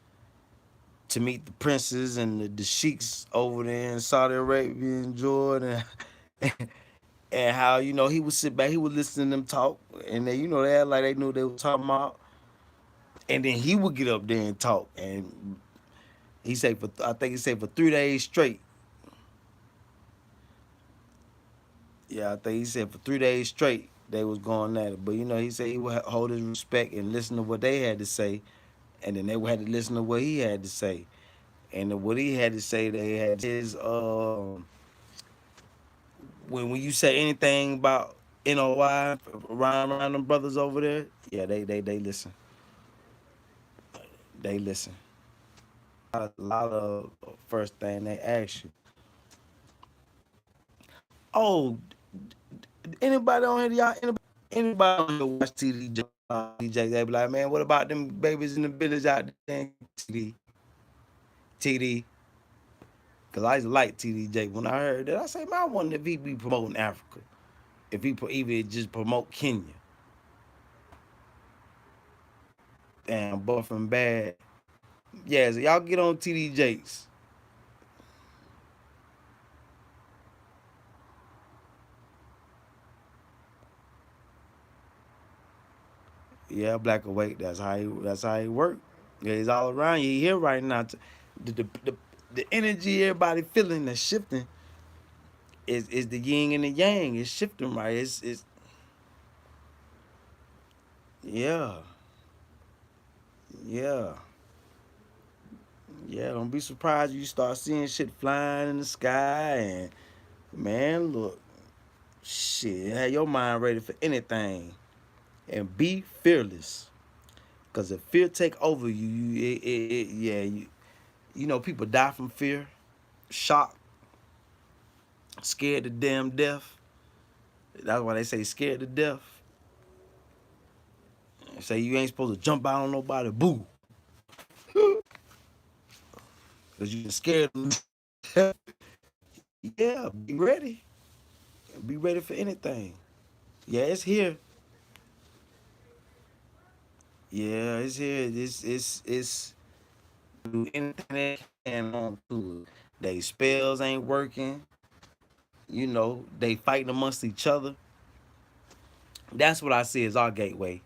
to meet the princes and the sheiks over there in Saudi Arabia and Jordan, and how he would sit back, he would listen to them talk, and they act like they knew what they were talking about, and then he would get up there and talk, and I think he said for 3 days straight. Yeah, I think he said for 3 days straight they was going at it, but he said he would hold his respect and listen to what they had to say, and then they would have to listen to what he had to say, and what he had to say, they had his when you say anything about NOI around them brothers over there, yeah, they listen. They listen. A lot of first thing they ask you. Oh, anybody on here, y'all? Anybody on here watch TDJ? They be like, man, what about them babies in the village out there? TD, TD. Cause I used to like TDJ. When I heard that, I say, man, I wonder if he be promoting Africa. If he even just promote Kenya. Damn, boy from bad. Yeah, so y'all get on TD Jakes. Yeah, Black Awake. That's how he work. Yeah, he's all around you. He here right now. The energy everybody feeling that's shifting is the yin and the yang. It's shifting right. It's yeah, yeah, Yeah, don't be surprised you start seeing shit flying in the sky and man, look, shit, have your mind ready for anything and be fearless. Cause if fear take over you, yeah, you know people die from fear, shock, scared to damn death. That's why they say scared to death. They say you ain't supposed to jump out on nobody, boo, cause you scared them. Yeah, be ready. Be ready for anything. Yeah, it's here. Yeah, it's here. It's do anything they can on to it. They spells ain't working. You know, they fighting amongst each other. That's what I see as our gateway.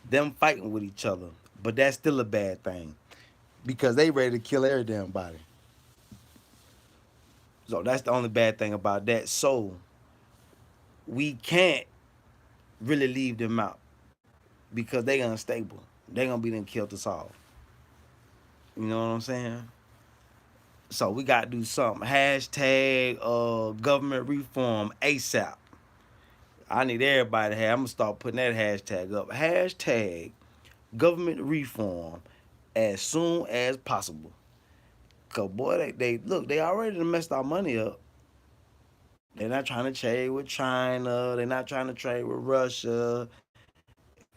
Them fighting with each other. But that's still a bad thing. Because they ready to kill every damn body. So that's the only bad thing about that. So we can't really leave them out. Because they unstable. They gonna be them killed us all. You know what I'm saying? So we gotta do something. Hashtag government reform ASAP. I need everybody to have. I'm gonna start putting that hashtag up. Hashtag government reform as soon as possible. Cause boy, they look, they already done messed our money up. They're not trying to trade with China. They're not trying to trade with Russia.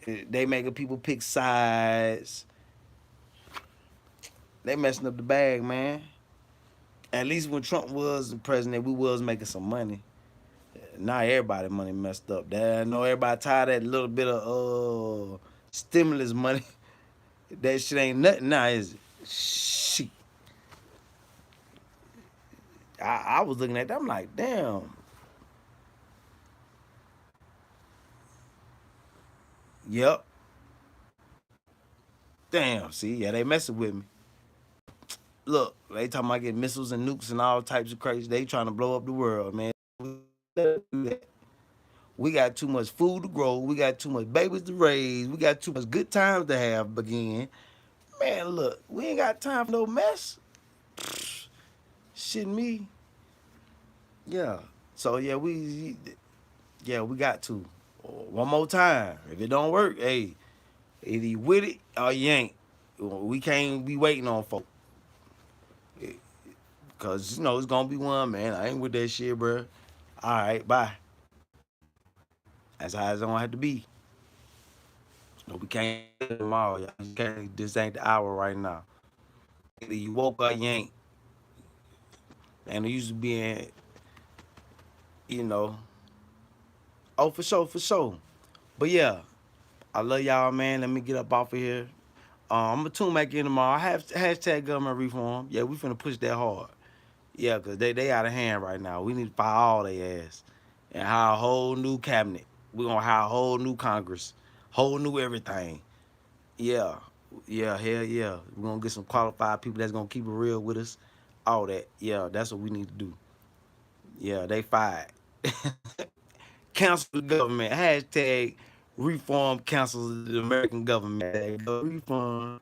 They making people pick sides. They messing up the bag, man. At least when Trump was the president, we was making some money. Now everybody money messed up. That I know everybody tired of that little bit of stimulus money. That shit ain't nothing now, is it? Shit. I was looking at that. I'm like, damn. Yep. Damn. See, yeah, they messing with me. Look, they talking about getting missiles and nukes and all types of crazy. They trying to blow up the world, man. We got too much food to grow. We got too much babies to raise. We got too much good times to have again. Man, look, we ain't got time for no mess. Shit me. Yeah. So yeah, we got to. One more time. If it don't work, hey, either you with it or you ain't. We can't be waiting on folks. Cause you know it's gonna be one, man. I ain't with that shit, bro. All right, bye. That's how it's gonna have to be. No, we can't do tomorrow. Y'all. Can't, this ain't the hour right now. Either you woke or you ain't. And it used to be in, you know. Oh, for sure, for sure. But yeah, I love y'all, man. Let me get up off of here. I'm gonna tune back in tomorrow. I have hashtag government reform. Yeah, we finna push that hard. Yeah, cause they out of hand right now. We need to fire all their ass and hire a whole new cabinet. We gonna hire a whole new Congress, whole new everything. Yeah, yeah, hell yeah. We gonna get some qualified people that's gonna keep it real with us. All that. Yeah, that's what we need to do. Yeah, they fired. Council the government. Hashtag reform council the American government. Reform.